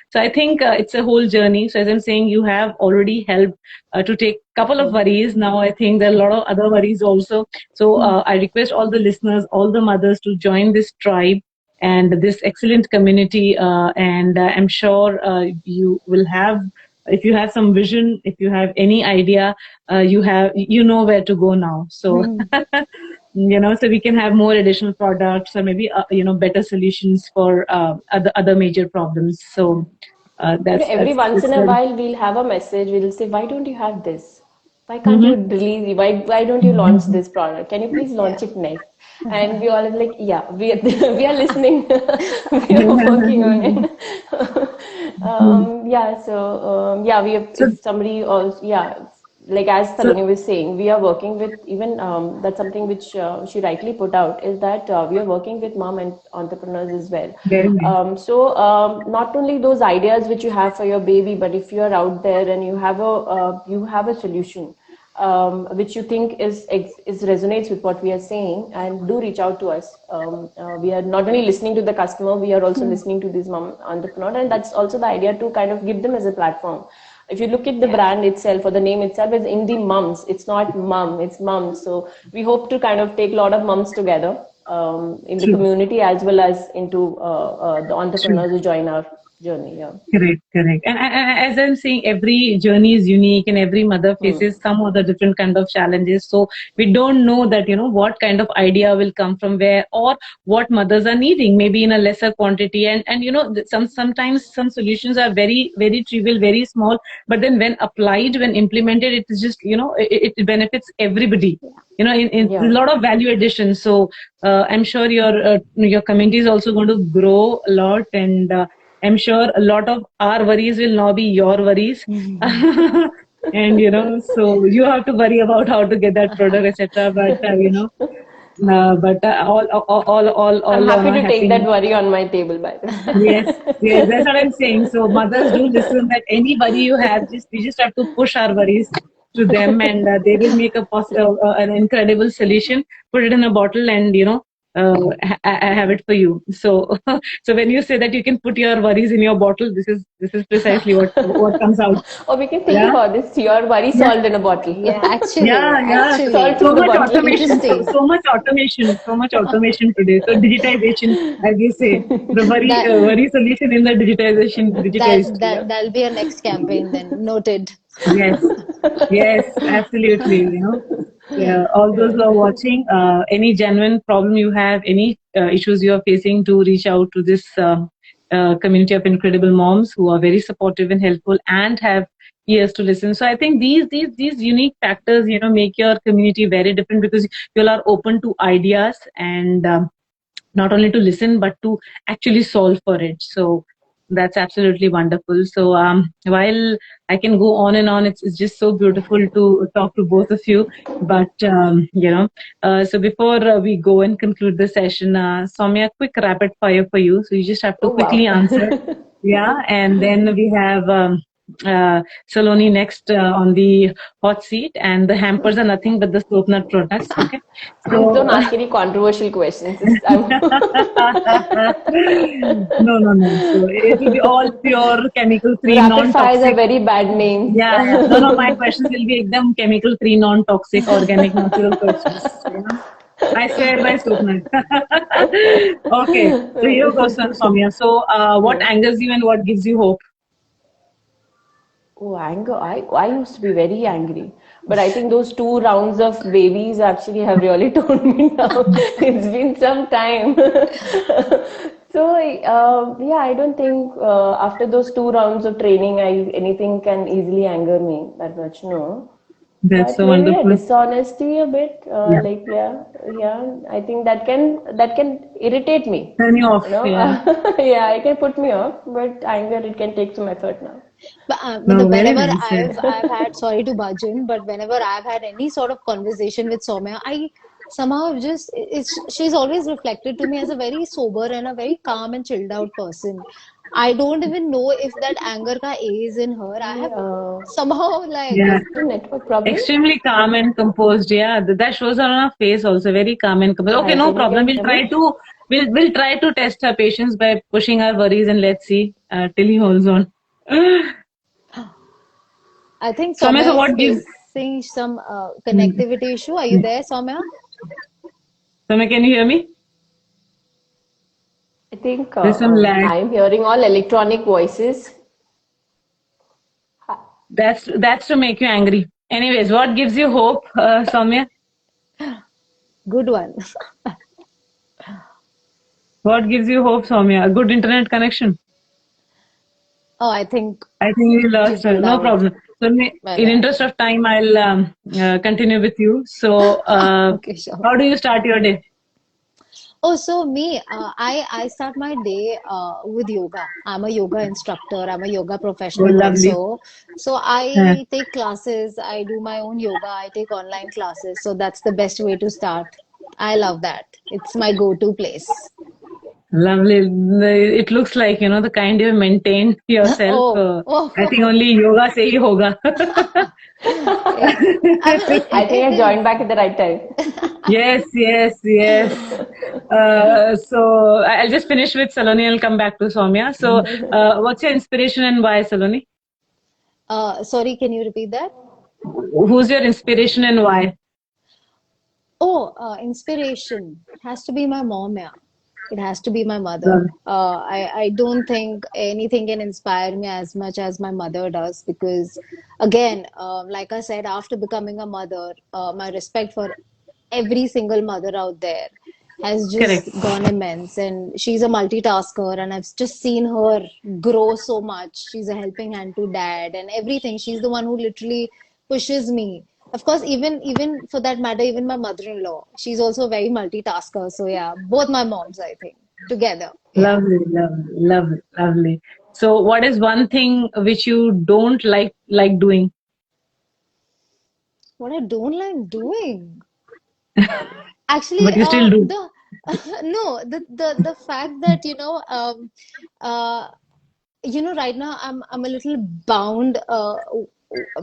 [SPEAKER 1] so I think it's a whole journey. So as I'm saying, you have already helped to take couple of worries. Now I think there are a lot of other worries also. So I request all the listeners, all the mothers, to join this tribe and this excellent community. And I'm sure you will have, if you have some vision, if you have any idea, you know where to go now. So so we can have more additional products, or maybe better solutions for other major problems. So that's
[SPEAKER 3] Every
[SPEAKER 1] that's
[SPEAKER 3] once
[SPEAKER 1] this
[SPEAKER 3] in a
[SPEAKER 1] very.
[SPEAKER 3] while, we'll have a message. We'll say, "Why don't you have this? Why can't you
[SPEAKER 1] Mhm.
[SPEAKER 3] release? Why don't you launch this product? Can you please launch
[SPEAKER 2] Yeah.
[SPEAKER 3] it next?" And we all are like, "Yeah, we are, we are listening. We are working on it." Yeah. So yeah, we have,
[SPEAKER 1] So
[SPEAKER 3] if somebody also, yeah, like as
[SPEAKER 1] so
[SPEAKER 3] Saloni was saying, we are working with even that's something which she rightly put out, is that we are working with mom and entrepreneurs as well.
[SPEAKER 1] very nice.
[SPEAKER 3] Not only those ideas which you have for your baby, but if you are out there and you have a solution which you think is resonates with what we are saying, and do reach out to us. We are not only listening to the customer, we are also listening to this mom entrepreneur, and that's also the idea, to kind of give them as a platform. If you look at the
[SPEAKER 2] Yeah.
[SPEAKER 3] brand itself, or the name itself, is Indie Mums. It's not mum, it's mums. So we hope to kind of take a lot of mums together in the
[SPEAKER 1] True.
[SPEAKER 3] community, as well as into the
[SPEAKER 1] True.
[SPEAKER 3] entrepreneurs who join our journey. Yeah.
[SPEAKER 1] Correct, correct. And as I'm saying, every journey is unique and every mother
[SPEAKER 3] Hmm.
[SPEAKER 1] faces some other different kind of challenges. So we don't know that, what kind of idea will come from where, or what mothers are needing, maybe in a lesser quantity. And sometimes some solutions are very, very trivial, very small, but then when applied, when implemented, it is just, it benefits everybody. In a
[SPEAKER 3] Yeah.
[SPEAKER 1] lot of value addition. So I'm sure your community is also going to grow a lot, and I'm sure a lot of our worries will now be your worries. And so you have to worry about how to get that product, etc. But
[SPEAKER 3] I'm
[SPEAKER 1] all on
[SPEAKER 3] happy
[SPEAKER 1] our
[SPEAKER 3] to take that
[SPEAKER 1] happiness.
[SPEAKER 3] worry on my table, by the
[SPEAKER 1] Yes, yes, that's what
[SPEAKER 3] way.
[SPEAKER 1] I'm saying. So mothers, do listen. That any worry you have, we just have to push our worries to them, and they will make an incredible solution. Put it in a bottle, and I have it for you. So, so when you say that you can put your worries in your bottle, this is precisely what comes out.
[SPEAKER 3] Or we can think
[SPEAKER 1] Yeah,
[SPEAKER 3] about this, your worry
[SPEAKER 1] yeah,
[SPEAKER 3] solved in a bottle.
[SPEAKER 2] Yeah,
[SPEAKER 1] yeah, yeah.
[SPEAKER 3] Solved
[SPEAKER 2] actually,
[SPEAKER 3] through
[SPEAKER 1] So
[SPEAKER 3] the
[SPEAKER 1] much
[SPEAKER 3] bottle.
[SPEAKER 1] automation,
[SPEAKER 2] interesting.
[SPEAKER 1] so much automation today. So digitization, as you say, the
[SPEAKER 2] That
[SPEAKER 1] worry solution in the digitization, digitized.
[SPEAKER 2] that'll be our next campaign then. Noted.
[SPEAKER 1] Yes, yes, absolutely. Yeah, all those who are watching, any genuine problem you have, any issues you are facing, to reach out to this community of incredible moms who are very supportive and helpful, and have ears to listen. So I think these unique factors, make your community very different, because you all are open to ideas, and not only to listen but to actually solve for it. So that's absolutely wonderful. So while I can go on and on, it's just so beautiful to talk to both of you. But so before we go and conclude the session, Soumya, quick rapid fire for you. So you just have to
[SPEAKER 3] Oh
[SPEAKER 1] quickly
[SPEAKER 3] wow.
[SPEAKER 1] answer. Yeah, and then we have Saloni next on the hot seat, and the hampers are nothing but the soapnut products. Okay,
[SPEAKER 3] Please don't
[SPEAKER 1] so
[SPEAKER 3] ask any controversial questions.
[SPEAKER 1] no, no, no. So it will be all pure, chemical-free,
[SPEAKER 3] Rapid fires are
[SPEAKER 1] non-toxic.
[SPEAKER 3] very bad names.
[SPEAKER 1] Yeah, yeah. No, no. My questions will be ekdam chemical-free, non-toxic, organic, natural questions. I swear by Swapnil. Okay. So here goes Soumya. So what
[SPEAKER 3] Yeah.
[SPEAKER 1] angers you and what gives you hope?
[SPEAKER 3] Oh, anger. I used to be very angry. But I think those 2 rounds of babies actually have really toned me down. It's been some time. So, yeah, I don't think after those 2 rounds of training, anything can easily anger me that much, no.
[SPEAKER 1] That's
[SPEAKER 3] But
[SPEAKER 1] so
[SPEAKER 3] maybe a
[SPEAKER 1] wonderful.
[SPEAKER 3] dishonesty a bit,
[SPEAKER 1] Yeah.
[SPEAKER 3] like yeah. I think that can irritate me,
[SPEAKER 1] Turn you off. Yeah.
[SPEAKER 3] Yeah, it can put me off, but anger it can take some effort now.
[SPEAKER 1] No, very
[SPEAKER 2] Whenever
[SPEAKER 1] nice. Yeah.
[SPEAKER 2] I've had, sorry to budge in, but whenever I've had any sort of conversation with Soumya, I somehow just she's always reflected to me as a very sober and a very calm and chilled out person. I don't even know if that anger ka A is in her. I have
[SPEAKER 3] Yeah.
[SPEAKER 2] somehow like
[SPEAKER 1] Yeah.
[SPEAKER 3] Is it a network problem?
[SPEAKER 1] Extremely calm and composed. Yeah, that shows on her face also. Very calm and composed. Okay,
[SPEAKER 3] Hi,
[SPEAKER 1] no
[SPEAKER 3] can you
[SPEAKER 1] problem.
[SPEAKER 3] guys
[SPEAKER 1] We'll
[SPEAKER 3] hear me?
[SPEAKER 1] try to we'll try to test her patience by pushing our worries, and let's see till he holds on.
[SPEAKER 2] I think
[SPEAKER 1] Soumya, so
[SPEAKER 2] Soumya is
[SPEAKER 1] what gives
[SPEAKER 2] facing some
[SPEAKER 1] hmm,
[SPEAKER 2] connectivity issue. Are you there, Soumya?
[SPEAKER 1] Soumya, can you hear me?
[SPEAKER 3] I think
[SPEAKER 1] There's some lag.
[SPEAKER 3] I'm hearing all electronic voices.
[SPEAKER 1] That's to make you angry. Anyways, what gives you hope, Soumya?
[SPEAKER 2] Good one.
[SPEAKER 1] What gives you hope, Soumya? A good internet connection.
[SPEAKER 2] Oh, I think
[SPEAKER 1] I think we
[SPEAKER 2] she's
[SPEAKER 1] lost her.
[SPEAKER 2] pulled
[SPEAKER 1] No
[SPEAKER 2] out.
[SPEAKER 1] problem. So,
[SPEAKER 2] My
[SPEAKER 1] in
[SPEAKER 2] bad.
[SPEAKER 1] interest of time, I'll continue with you. So,
[SPEAKER 2] Okay, sure.
[SPEAKER 1] how do you start your day?
[SPEAKER 2] Oh, so me, I start my day with yoga. I'm a yoga instructor. I'm a yoga
[SPEAKER 1] Oh,
[SPEAKER 2] professional
[SPEAKER 1] lovely.
[SPEAKER 2] also. So
[SPEAKER 1] Uh,
[SPEAKER 2] I take classes. I do my own yoga. I take online classes. So that's the best way to start. I love that. It's my go-to place.
[SPEAKER 1] Lovely. It looks like, the kind you maintain yourself.
[SPEAKER 2] Oh,
[SPEAKER 1] I think
[SPEAKER 2] oh.
[SPEAKER 1] only yoga se hi hoga.
[SPEAKER 2] Yeah. I mean,
[SPEAKER 3] I think
[SPEAKER 2] it
[SPEAKER 3] I
[SPEAKER 2] is.
[SPEAKER 3] joined back at the right time.
[SPEAKER 1] Yes, yes, yes. So I'll just finish with Saloni. I'll come back to Soumya. So, what's your inspiration and why, Saloni?
[SPEAKER 2] Sorry, can you repeat that?
[SPEAKER 1] Who's your inspiration and why?
[SPEAKER 2] Oh, inspiration. It has to be my mom, yeah. It has to be my mother.
[SPEAKER 1] Love.
[SPEAKER 2] I don't think anything can inspire me as much as my mother does because, again, like I said, after becoming a mother, my respect for every single mother out there has just
[SPEAKER 1] Correct.
[SPEAKER 2] gone immense. And she's a multitasker, and I've just seen her grow so much. She's a helping hand to dad and everything. She's the one who literally pushes me. Of course, even for that matter, even my mother-in-law, she's also a very multitasker. So yeah, both my moms, I think, together. Yeah.
[SPEAKER 1] Lovely, lovely, lovely, lovely. So, what is one thing which you don't like doing?
[SPEAKER 2] What I don't like doing. Actually,
[SPEAKER 1] But you still do.
[SPEAKER 2] the no, the fact that uh, right now I'm a little bound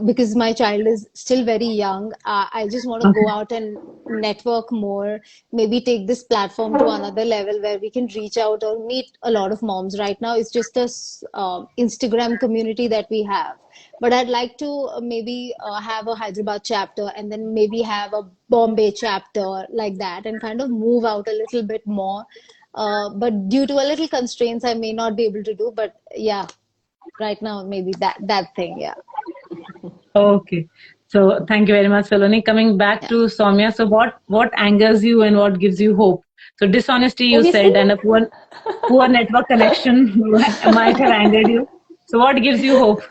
[SPEAKER 2] because my child is still very young. I just want to go
[SPEAKER 1] Okay.
[SPEAKER 2] out and network more, maybe take this platform to another level where we can reach out or meet a lot of moms. Right now, it's just a Instagram community that we have. But I'd like to maybe have a Hyderabad chapter and then maybe have a Bombay chapter like that and kind of move out a little bit more. But due to a little constraints, I may not be able to do. But yeah, right now maybe that thing. Yeah,
[SPEAKER 1] Okay. So, thank you very much, Saloni. Coming back
[SPEAKER 2] yeah.
[SPEAKER 1] to Soumya. So, what angers you and what gives you hope? So, dishonesty you
[SPEAKER 3] Obviously,
[SPEAKER 1] said, and a poor network connection might have angered you. So, what gives you hope?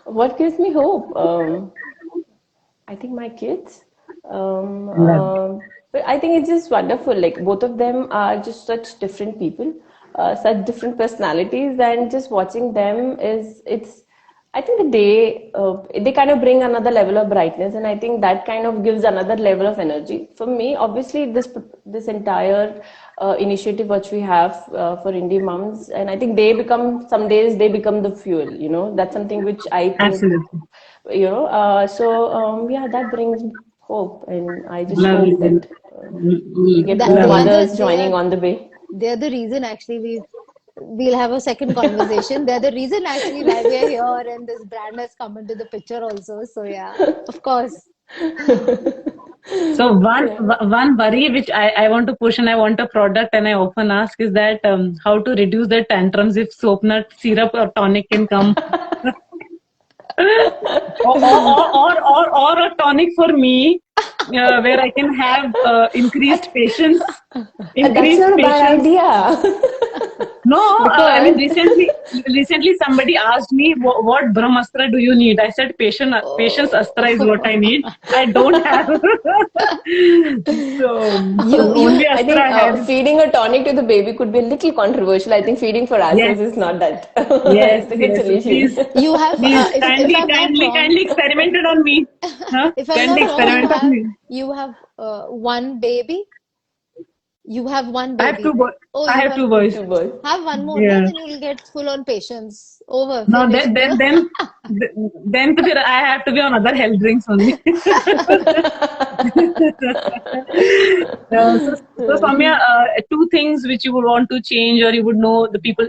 [SPEAKER 3] What gives me hope? I think my kids.
[SPEAKER 1] Love.
[SPEAKER 3] But I think it's just wonderful. Like both of them are just such different people, such different personalities, and just watching them is it's. I think they kind of bring another level of brightness, and I think that kind of gives another level of energy. For me, obviously, this entire initiative which we have for indie moms, and I think they become some days they become the fuel. You know, that's something which I think
[SPEAKER 1] Absolutely.
[SPEAKER 3] yeah, that brings hope, and I just
[SPEAKER 1] Lovely.
[SPEAKER 3] hope that we get
[SPEAKER 2] That
[SPEAKER 3] more
[SPEAKER 2] they are
[SPEAKER 1] Lovely.
[SPEAKER 3] mothers joining on the way.
[SPEAKER 2] they're the reason actually we'll have a second conversation. They're the reason actually why we are here and this brand has come into the picture also. So yeah, of course.
[SPEAKER 1] So
[SPEAKER 3] Yeah.
[SPEAKER 1] one worry which I want to push and I want a product and I often ask is that how to reduce the tantrums if soap nut syrup or tonic can come. Or a tonic for me where I can have increased patience.
[SPEAKER 3] That's
[SPEAKER 1] Increased
[SPEAKER 3] not a bad
[SPEAKER 1] patience.
[SPEAKER 3] idea.
[SPEAKER 1] No, I mean
[SPEAKER 3] Because
[SPEAKER 1] recently somebody asked me what Brahmastra do you need? I said patience
[SPEAKER 2] Oh.
[SPEAKER 1] astra is what I need. I don't have. So
[SPEAKER 2] You
[SPEAKER 1] only
[SPEAKER 3] I
[SPEAKER 1] astra
[SPEAKER 3] think
[SPEAKER 1] I have.
[SPEAKER 3] feeding a tonic to the baby could be a little controversial. I think feeding for
[SPEAKER 1] Yes,
[SPEAKER 3] ourselves is not that.
[SPEAKER 1] yes,
[SPEAKER 3] It's a good
[SPEAKER 1] yes. So
[SPEAKER 3] solution.
[SPEAKER 2] you have
[SPEAKER 1] please
[SPEAKER 2] if I'm not wrong,
[SPEAKER 1] kindly experimented on me. Huh?
[SPEAKER 2] if I'm
[SPEAKER 1] Kindly
[SPEAKER 2] not wrong,
[SPEAKER 1] experiment on me.
[SPEAKER 2] you have one baby. You have one
[SPEAKER 1] I have two
[SPEAKER 2] baby.
[SPEAKER 1] boys.
[SPEAKER 2] Oh,
[SPEAKER 1] I
[SPEAKER 2] you
[SPEAKER 1] have
[SPEAKER 2] have
[SPEAKER 1] two boys.
[SPEAKER 3] Two boys.
[SPEAKER 2] have one more, na?
[SPEAKER 1] Yeah.
[SPEAKER 2] Then you'll get full on patience. Over,
[SPEAKER 1] No,
[SPEAKER 2] finished.
[SPEAKER 1] then to I have to be on other health drinks only. So Soumya, two things which you would want to change, or you would know the people,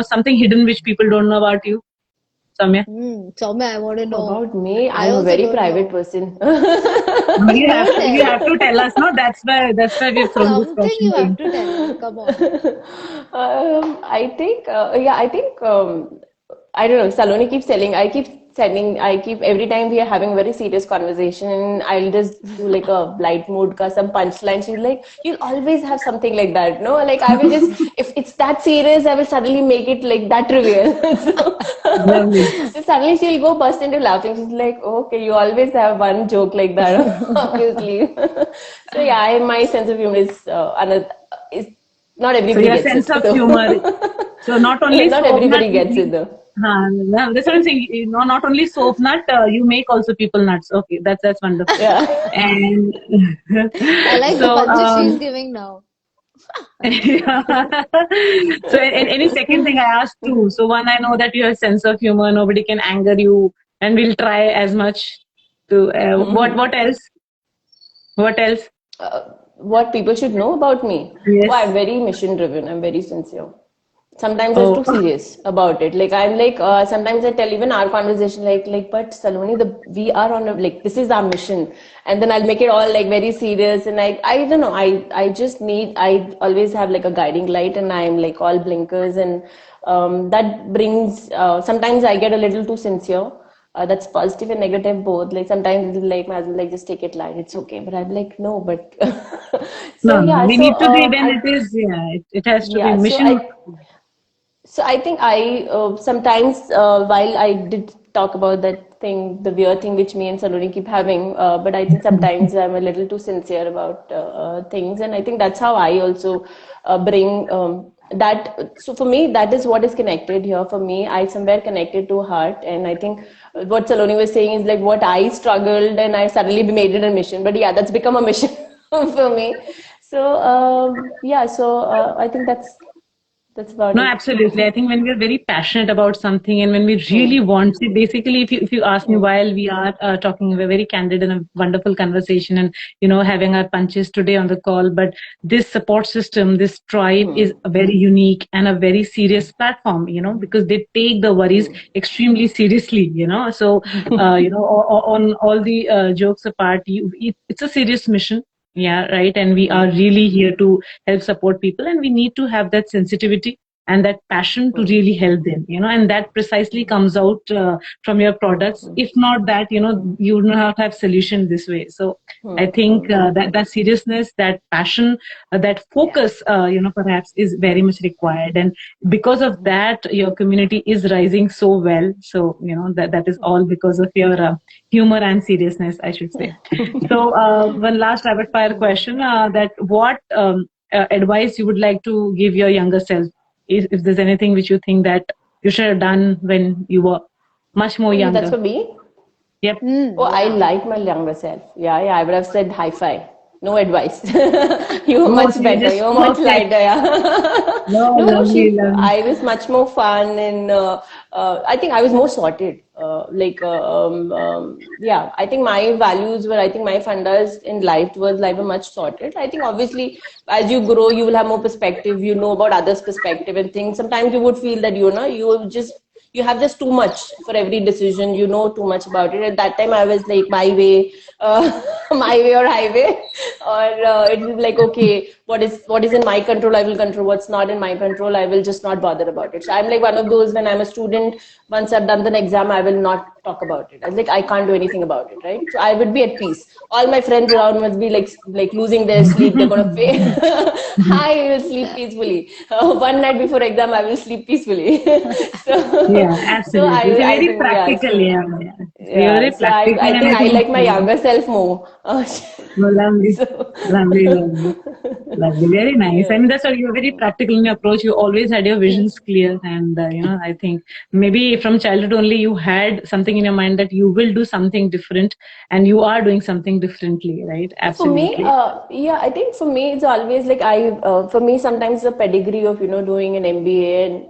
[SPEAKER 1] something hidden which people don't know about you, Soumya.
[SPEAKER 2] Soumya, I want to
[SPEAKER 3] Oh,
[SPEAKER 2] know.
[SPEAKER 3] about me,
[SPEAKER 2] I
[SPEAKER 3] I'm a
[SPEAKER 2] also
[SPEAKER 3] very
[SPEAKER 2] don't
[SPEAKER 3] private
[SPEAKER 2] know.
[SPEAKER 3] person.
[SPEAKER 1] You
[SPEAKER 2] Do
[SPEAKER 1] have to tell us. No, that's why we've
[SPEAKER 2] tell.
[SPEAKER 1] thrown this
[SPEAKER 2] Something
[SPEAKER 1] question
[SPEAKER 2] you
[SPEAKER 1] to
[SPEAKER 2] have
[SPEAKER 1] you.
[SPEAKER 2] to tell. Come on.
[SPEAKER 3] I think, yeah, I think, I don't know. Saloni keeps telling, I keep, every time we are having a very serious conversation, I'll just do like a light mood ka some punchline. She's like, you'll always have something like that, no? Like, I will just, if it's that serious, I will suddenly make it like that trivial. So,
[SPEAKER 1] Lovely.
[SPEAKER 3] so suddenly she'll go burst into laughing. She's like, okay, you always have one joke like that, obviously. So, yeah, my sense of humor is, is not
[SPEAKER 1] So
[SPEAKER 3] everybody
[SPEAKER 1] your
[SPEAKER 3] gets
[SPEAKER 1] sense
[SPEAKER 3] it.
[SPEAKER 1] of humor.
[SPEAKER 3] So
[SPEAKER 1] So not
[SPEAKER 3] yeah,
[SPEAKER 1] only
[SPEAKER 3] not
[SPEAKER 1] soap nut,
[SPEAKER 3] everybody gets it though.
[SPEAKER 1] that's what I'm saying. Not only soap nut, you make also people nuts. Okay, that's wonderful.
[SPEAKER 3] Yeah.
[SPEAKER 1] And
[SPEAKER 2] I like the
[SPEAKER 1] so
[SPEAKER 2] punches she's giving now.
[SPEAKER 1] yeah. So any second thing I asked too. So one, I know that you have sense of humor. Nobody can anger you, and we'll try as much to. What else? What else?
[SPEAKER 3] What people should know about me? Oh,
[SPEAKER 1] Yes.
[SPEAKER 3] I'm very mission driven. I'm very sincere. Sometimes I'm
[SPEAKER 1] Oh.
[SPEAKER 3] too serious about it. Like I'm like sometimes I tell even our conversation but Saloni, the we are on a like this is our mission, and then I'll make it all like very serious, and I don't know, I just need, I always have like a guiding light, and I'm like all blinkers, and that brings sometimes I get a little too sincere. That's positive and negative both. Like sometimes it's like my husband like just take it light, it's okay, but I'm like no, but so
[SPEAKER 1] No, no.
[SPEAKER 3] yeah,
[SPEAKER 1] We
[SPEAKER 3] so
[SPEAKER 1] need to be when
[SPEAKER 3] I
[SPEAKER 1] it is. Yeah, it has to be
[SPEAKER 3] yeah, so
[SPEAKER 1] mission.
[SPEAKER 3] I think I sometimes while I did talk about that thing, the weird thing which me and Saloni keep having, but I think sometimes I'm a little too sincere about things, and I think that's how I also bring that. So for me, that is what is connected here. For me, I somewhere connected to heart, and I think what Saloni was saying is like what I struggled, and I suddenly made it a mission. But yeah, that's become a mission for me. So yeah, so I think that's about
[SPEAKER 1] No,
[SPEAKER 3] it.
[SPEAKER 1] absolutely. I think when we are very passionate about something and when we really
[SPEAKER 3] Hmm.
[SPEAKER 1] want it, basically, if you ask me
[SPEAKER 3] Hmm.
[SPEAKER 1] while we are talking, we're very candid and a wonderful conversation and, having our punches today on the call. But this support system, this tribe
[SPEAKER 3] Hmm.
[SPEAKER 1] is a very unique and a very serious platform, because they take the worries
[SPEAKER 3] Hmm.
[SPEAKER 1] extremely seriously. So, on all the jokes apart, it's a serious mission. Yeah, right. And we are
[SPEAKER 3] Hmm.
[SPEAKER 1] really here to help support people and we need to have that sensitivity and that passion to really help them, and that precisely comes out from your products. If not that, you would not have solution this way. So I think that seriousness, that passion, that
[SPEAKER 2] Yeah.
[SPEAKER 1] focus, perhaps is very much required. And because of that, your community is rising so well. So, that is all because of your humor and seriousness, I should say. So, one last rapid fire question, that what advice you would like to give your younger self, if there's anything which you think that you should have done when you were much more
[SPEAKER 3] Oh, that's
[SPEAKER 1] younger.
[SPEAKER 3] for me.
[SPEAKER 1] Yep.
[SPEAKER 3] Oh, I
[SPEAKER 2] Yeah.
[SPEAKER 3] like my younger self. Yeah, yeah, I would have said high five. No advice. You were
[SPEAKER 1] Oh,
[SPEAKER 3] much
[SPEAKER 1] so you
[SPEAKER 3] better.
[SPEAKER 1] just
[SPEAKER 3] You were much
[SPEAKER 1] okay.
[SPEAKER 3] lighter. Yeah.
[SPEAKER 1] No,
[SPEAKER 3] No, no,
[SPEAKER 1] lovely, lovely.
[SPEAKER 3] I was much more fun, and I think I was more sorted. Yeah, I think my values were, I think my fundas in life was like were much sorted. I think obviously as you grow, you will have more perspective. You know about others' perspective and things. Sometimes you would feel that you have just too much for every decision. You know too much about it. At that time, I was like my way, my way or highway, or it was like okay, what is in my control, I will control. What's not in my control, I will just not bother about it. So I'm like one of those, when I'm a student, once I've done the exam, I will not talk about it. I was like, I can't do anything about it, right? So I would be at peace. All my friends around must be like losing their sleep. They're gonna fail. I will sleep peacefully. One night before exam, I will sleep peacefully.
[SPEAKER 1] Yeah,
[SPEAKER 3] So
[SPEAKER 1] absolutely. So
[SPEAKER 3] I
[SPEAKER 1] very
[SPEAKER 3] think yeah.
[SPEAKER 1] practical,
[SPEAKER 3] So
[SPEAKER 1] yeah, yeah. So you're
[SPEAKER 3] yeah.
[SPEAKER 1] very
[SPEAKER 3] So I
[SPEAKER 1] practical,
[SPEAKER 3] I
[SPEAKER 1] and
[SPEAKER 3] think
[SPEAKER 1] I
[SPEAKER 3] I
[SPEAKER 1] think
[SPEAKER 3] like my younger self more.
[SPEAKER 1] no, lovely,
[SPEAKER 3] So
[SPEAKER 1] lovely, lovely. Lovely, very nice. I
[SPEAKER 3] yeah.
[SPEAKER 1] mean, that's why you're very practical in your approach. You always had your visions clear, and I think maybe from childhood only you had something in your mind that you will do something different, and you are doing something differently, right?
[SPEAKER 3] For me,
[SPEAKER 1] Absolutely.
[SPEAKER 3] yeah, I think for me it's always like for me sometimes the pedigree of doing an MBA, and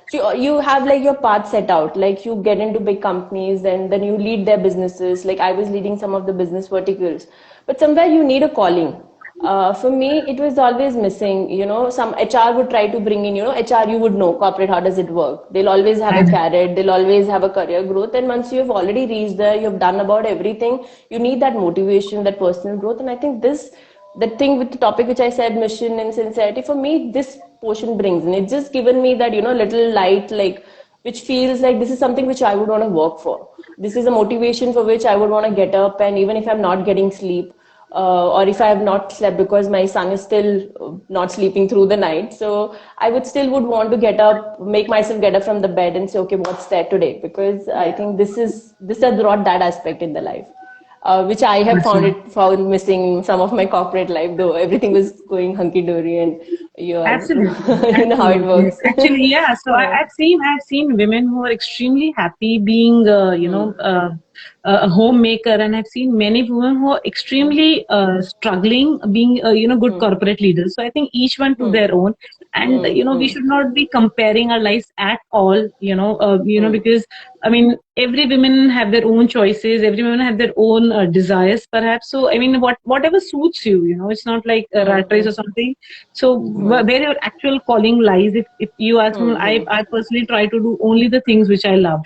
[SPEAKER 3] so you have like your path set out, like you get into big companies and then you lead their businesses. Like I was leading some of the business verticals, but somewhere you need a calling. For me, it was always missing. Some HR would try to bring in, HR, you would know, corporate, how does it work? They'll always have a
[SPEAKER 1] And
[SPEAKER 3] carrot, they'll always have a career growth. And once you've already reached there, you've done about everything, you need that motivation, that personal growth. And I think the thing with the topic which I said, mission and sincerity, for me, this portion brings. And it's just given me that, little light, like, which feels like this is something which I would want to work for. This is a motivation for which I would want to get up, and even if I'm not getting sleep, or if I have not slept because my son is still not sleeping through the night. So I would want to get up, make myself get up from the bed and say, okay, what's there today? Because I
[SPEAKER 2] Yeah.
[SPEAKER 3] think this has brought that aspect in the life. Which I have
[SPEAKER 1] absolutely.
[SPEAKER 3] found missing in some of my corporate life, though everything was going hunky dory and you are
[SPEAKER 1] Absolutely,
[SPEAKER 3] you know how it
[SPEAKER 1] absolutely.
[SPEAKER 3] works.
[SPEAKER 1] Actually, yeah. So
[SPEAKER 3] Yeah.
[SPEAKER 1] I've seen women who are extremely happy being, a homemaker, and I've seen many women who are extremely struggling being, good corporate leaders. So I think each one to their own, and we should not be comparing our lives at all. Because I mean, every women have their own choices. Every woman have their own desires, perhaps. So I mean, whatever suits you. It's not like a rat race or something. So where your actual calling lies, if you ask me, I personally try to do only the things which I love.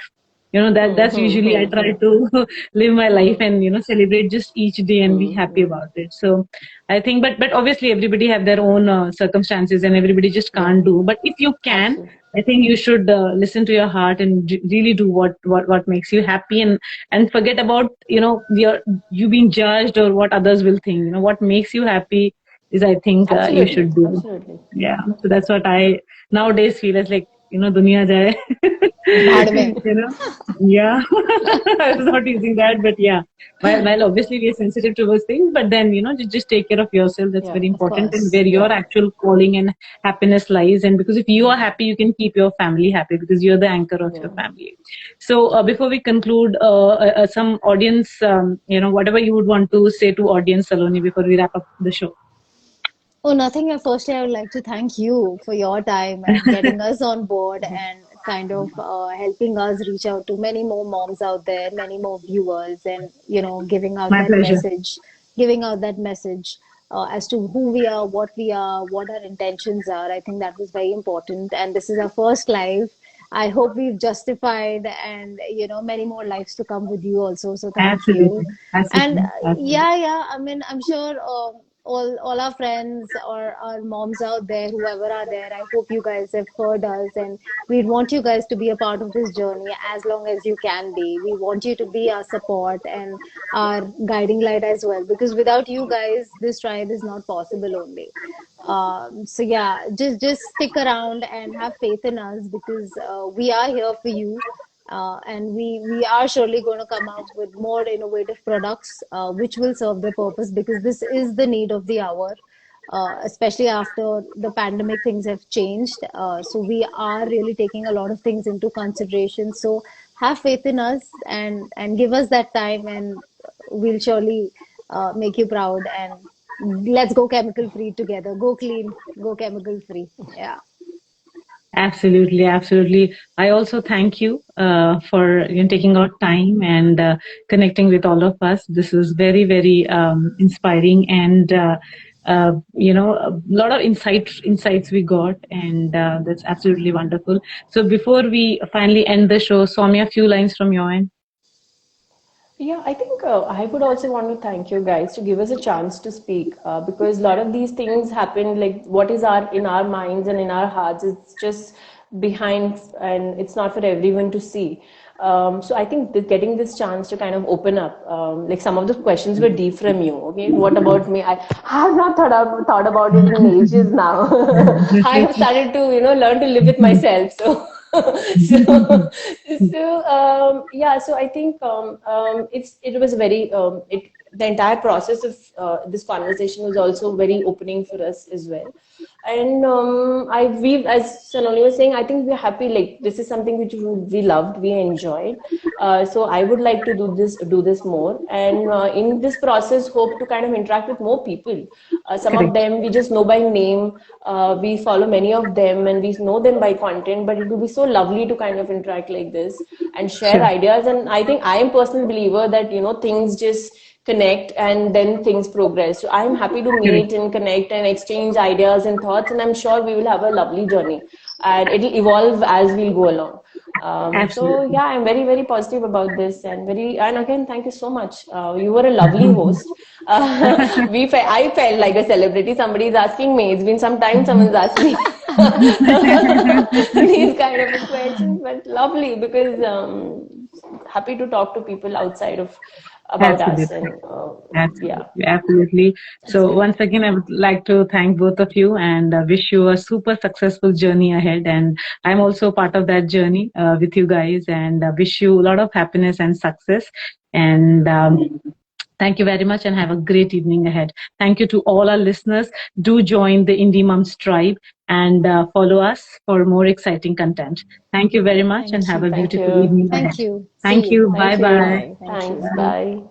[SPEAKER 1] That's usually I try to live my life and celebrate just each day and be happy about it. So I think, but obviously everybody have their own circumstances and everybody just
[SPEAKER 3] Yeah.
[SPEAKER 1] can't do. But if you can,
[SPEAKER 3] Absolutely.
[SPEAKER 1] I think you should listen to your heart and really do what makes you happy, and forget about you being judged or what others will think. What makes you happy is, I think, you
[SPEAKER 3] Absolutely.
[SPEAKER 1] should do.
[SPEAKER 3] Absolutely.
[SPEAKER 1] Yeah. So that's what I nowadays feel as, like, dunya jaye.
[SPEAKER 2] भाड़ में.
[SPEAKER 1] Yeah. I was not using that, but yeah. While obviously we are sensitive towards things, but then, just take care of yourself. That's
[SPEAKER 3] Yeah.
[SPEAKER 1] very
[SPEAKER 2] Of
[SPEAKER 1] important, and
[SPEAKER 2] course.
[SPEAKER 1] where your
[SPEAKER 3] Yeah.
[SPEAKER 1] actual calling and happiness lies. And because if you are happy, you can keep your family happy because you're the anchor of your
[SPEAKER 3] Yeah.
[SPEAKER 1] family. So before we conclude, some audience, whatever you would want to say to audience, Saloni, before we wrap up the show.
[SPEAKER 2] Oh, nothing. Firstly, I would like to thank you for your time and getting us on board and kind of helping us reach out to many more moms out there, many more viewers, and
[SPEAKER 1] My pleasure.
[SPEAKER 2] giving out that message as to who we are, what our intentions are. I think that was very important. And this is our first live. I hope we've justified and many more lives to come with you also. So thank you.
[SPEAKER 1] Absolutely.
[SPEAKER 2] And
[SPEAKER 1] Absolutely. Absolutely.
[SPEAKER 2] yeah, yeah. I mean, I'm sure. all our friends or our moms out there, whoever are there, I hope you guys have heard us, and we want you guys to be a part of this journey as long as you can be. We want you to be our support and our guiding light as well, because without you guys, this tribe is not possible only. So yeah, just stick around and have faith in us, because we are here for you. And we are surely going to come up with more innovative products which will serve the purpose, because this is the need of the hour, especially after the pandemic. Things have changed, so we are really taking a lot of things into consideration. So have faith in us, and give us that time, and we'll surely make you proud. And let's go chemical free together. Go clean, go chemical free. Yeah.
[SPEAKER 1] Absolutely, absolutely. I also thank you for taking out time and connecting with all of us. This is very, very inspiring, and a lot of insights we got, and that's absolutely wonderful. So before we finally end the show, Soumya, a few lines from your end.
[SPEAKER 3] Yeah, I think I would also want to thank you guys to give us a chance to speak, because a lot of these things happen, like what is our in our minds and in our hearts, it's just behind, and it's not for everyone to see. So I think that getting this chance to kind of open up, like some of the questions were deep from you. Okay, what about me? I have not thought about it in ages now. I have started to learn to live with myself. So. so yeah, so I think it was very the entire process of this conversation was also very opening for us as well. And we, as Saloni was saying, I think we're happy. Like this is something which we loved, we enjoyed. So I would like to do this more, and in this process, hope to kind of interact with more people. Some of
[SPEAKER 1] Correct.
[SPEAKER 3] them we just know by name. We follow many of them, and we know them by content. But it would be so lovely to kind of interact like this and share
[SPEAKER 1] Sure.
[SPEAKER 3] ideas. And I think I am a personal believer that things just connect and then things progress. So I'm happy to
[SPEAKER 1] Correct.
[SPEAKER 3] meet and connect and exchange ideas and thoughts, and I'm sure we will have a lovely journey and it'll evolve as we'll go along. So
[SPEAKER 1] Absolutely.
[SPEAKER 3] yeah, I'm very, very positive about this, and again, thank you so much. You were a lovely host. I felt like a celebrity. Somebody is asking me. It's been some time someone's asked me these kind of questions, but lovely because happy to talk to people outside of about us,
[SPEAKER 1] Absolutely.
[SPEAKER 3] and yeah,
[SPEAKER 1] Absolutely, absolutely.
[SPEAKER 3] that's
[SPEAKER 1] So
[SPEAKER 3] great.
[SPEAKER 1] once again, I would like to thank both of you and wish you a super successful journey ahead. And I'm also part of that journey with you guys, and wish you a lot of happiness and success. And thank you very much, and have a great evening ahead. Thank you to all our listeners. Do join the Indie Mums tribe and follow us for more exciting content. Thank you very much, and
[SPEAKER 2] Thank
[SPEAKER 1] have a
[SPEAKER 2] you.
[SPEAKER 3] Thank
[SPEAKER 1] beautiful
[SPEAKER 3] you.
[SPEAKER 1] evening ahead.
[SPEAKER 2] Thank you. See
[SPEAKER 1] Thank
[SPEAKER 2] you.
[SPEAKER 1] you. Bye
[SPEAKER 3] Thank you.
[SPEAKER 1] bye.
[SPEAKER 2] Bye. Thank
[SPEAKER 3] Thanks.
[SPEAKER 2] you.
[SPEAKER 1] Bye.
[SPEAKER 3] Bye.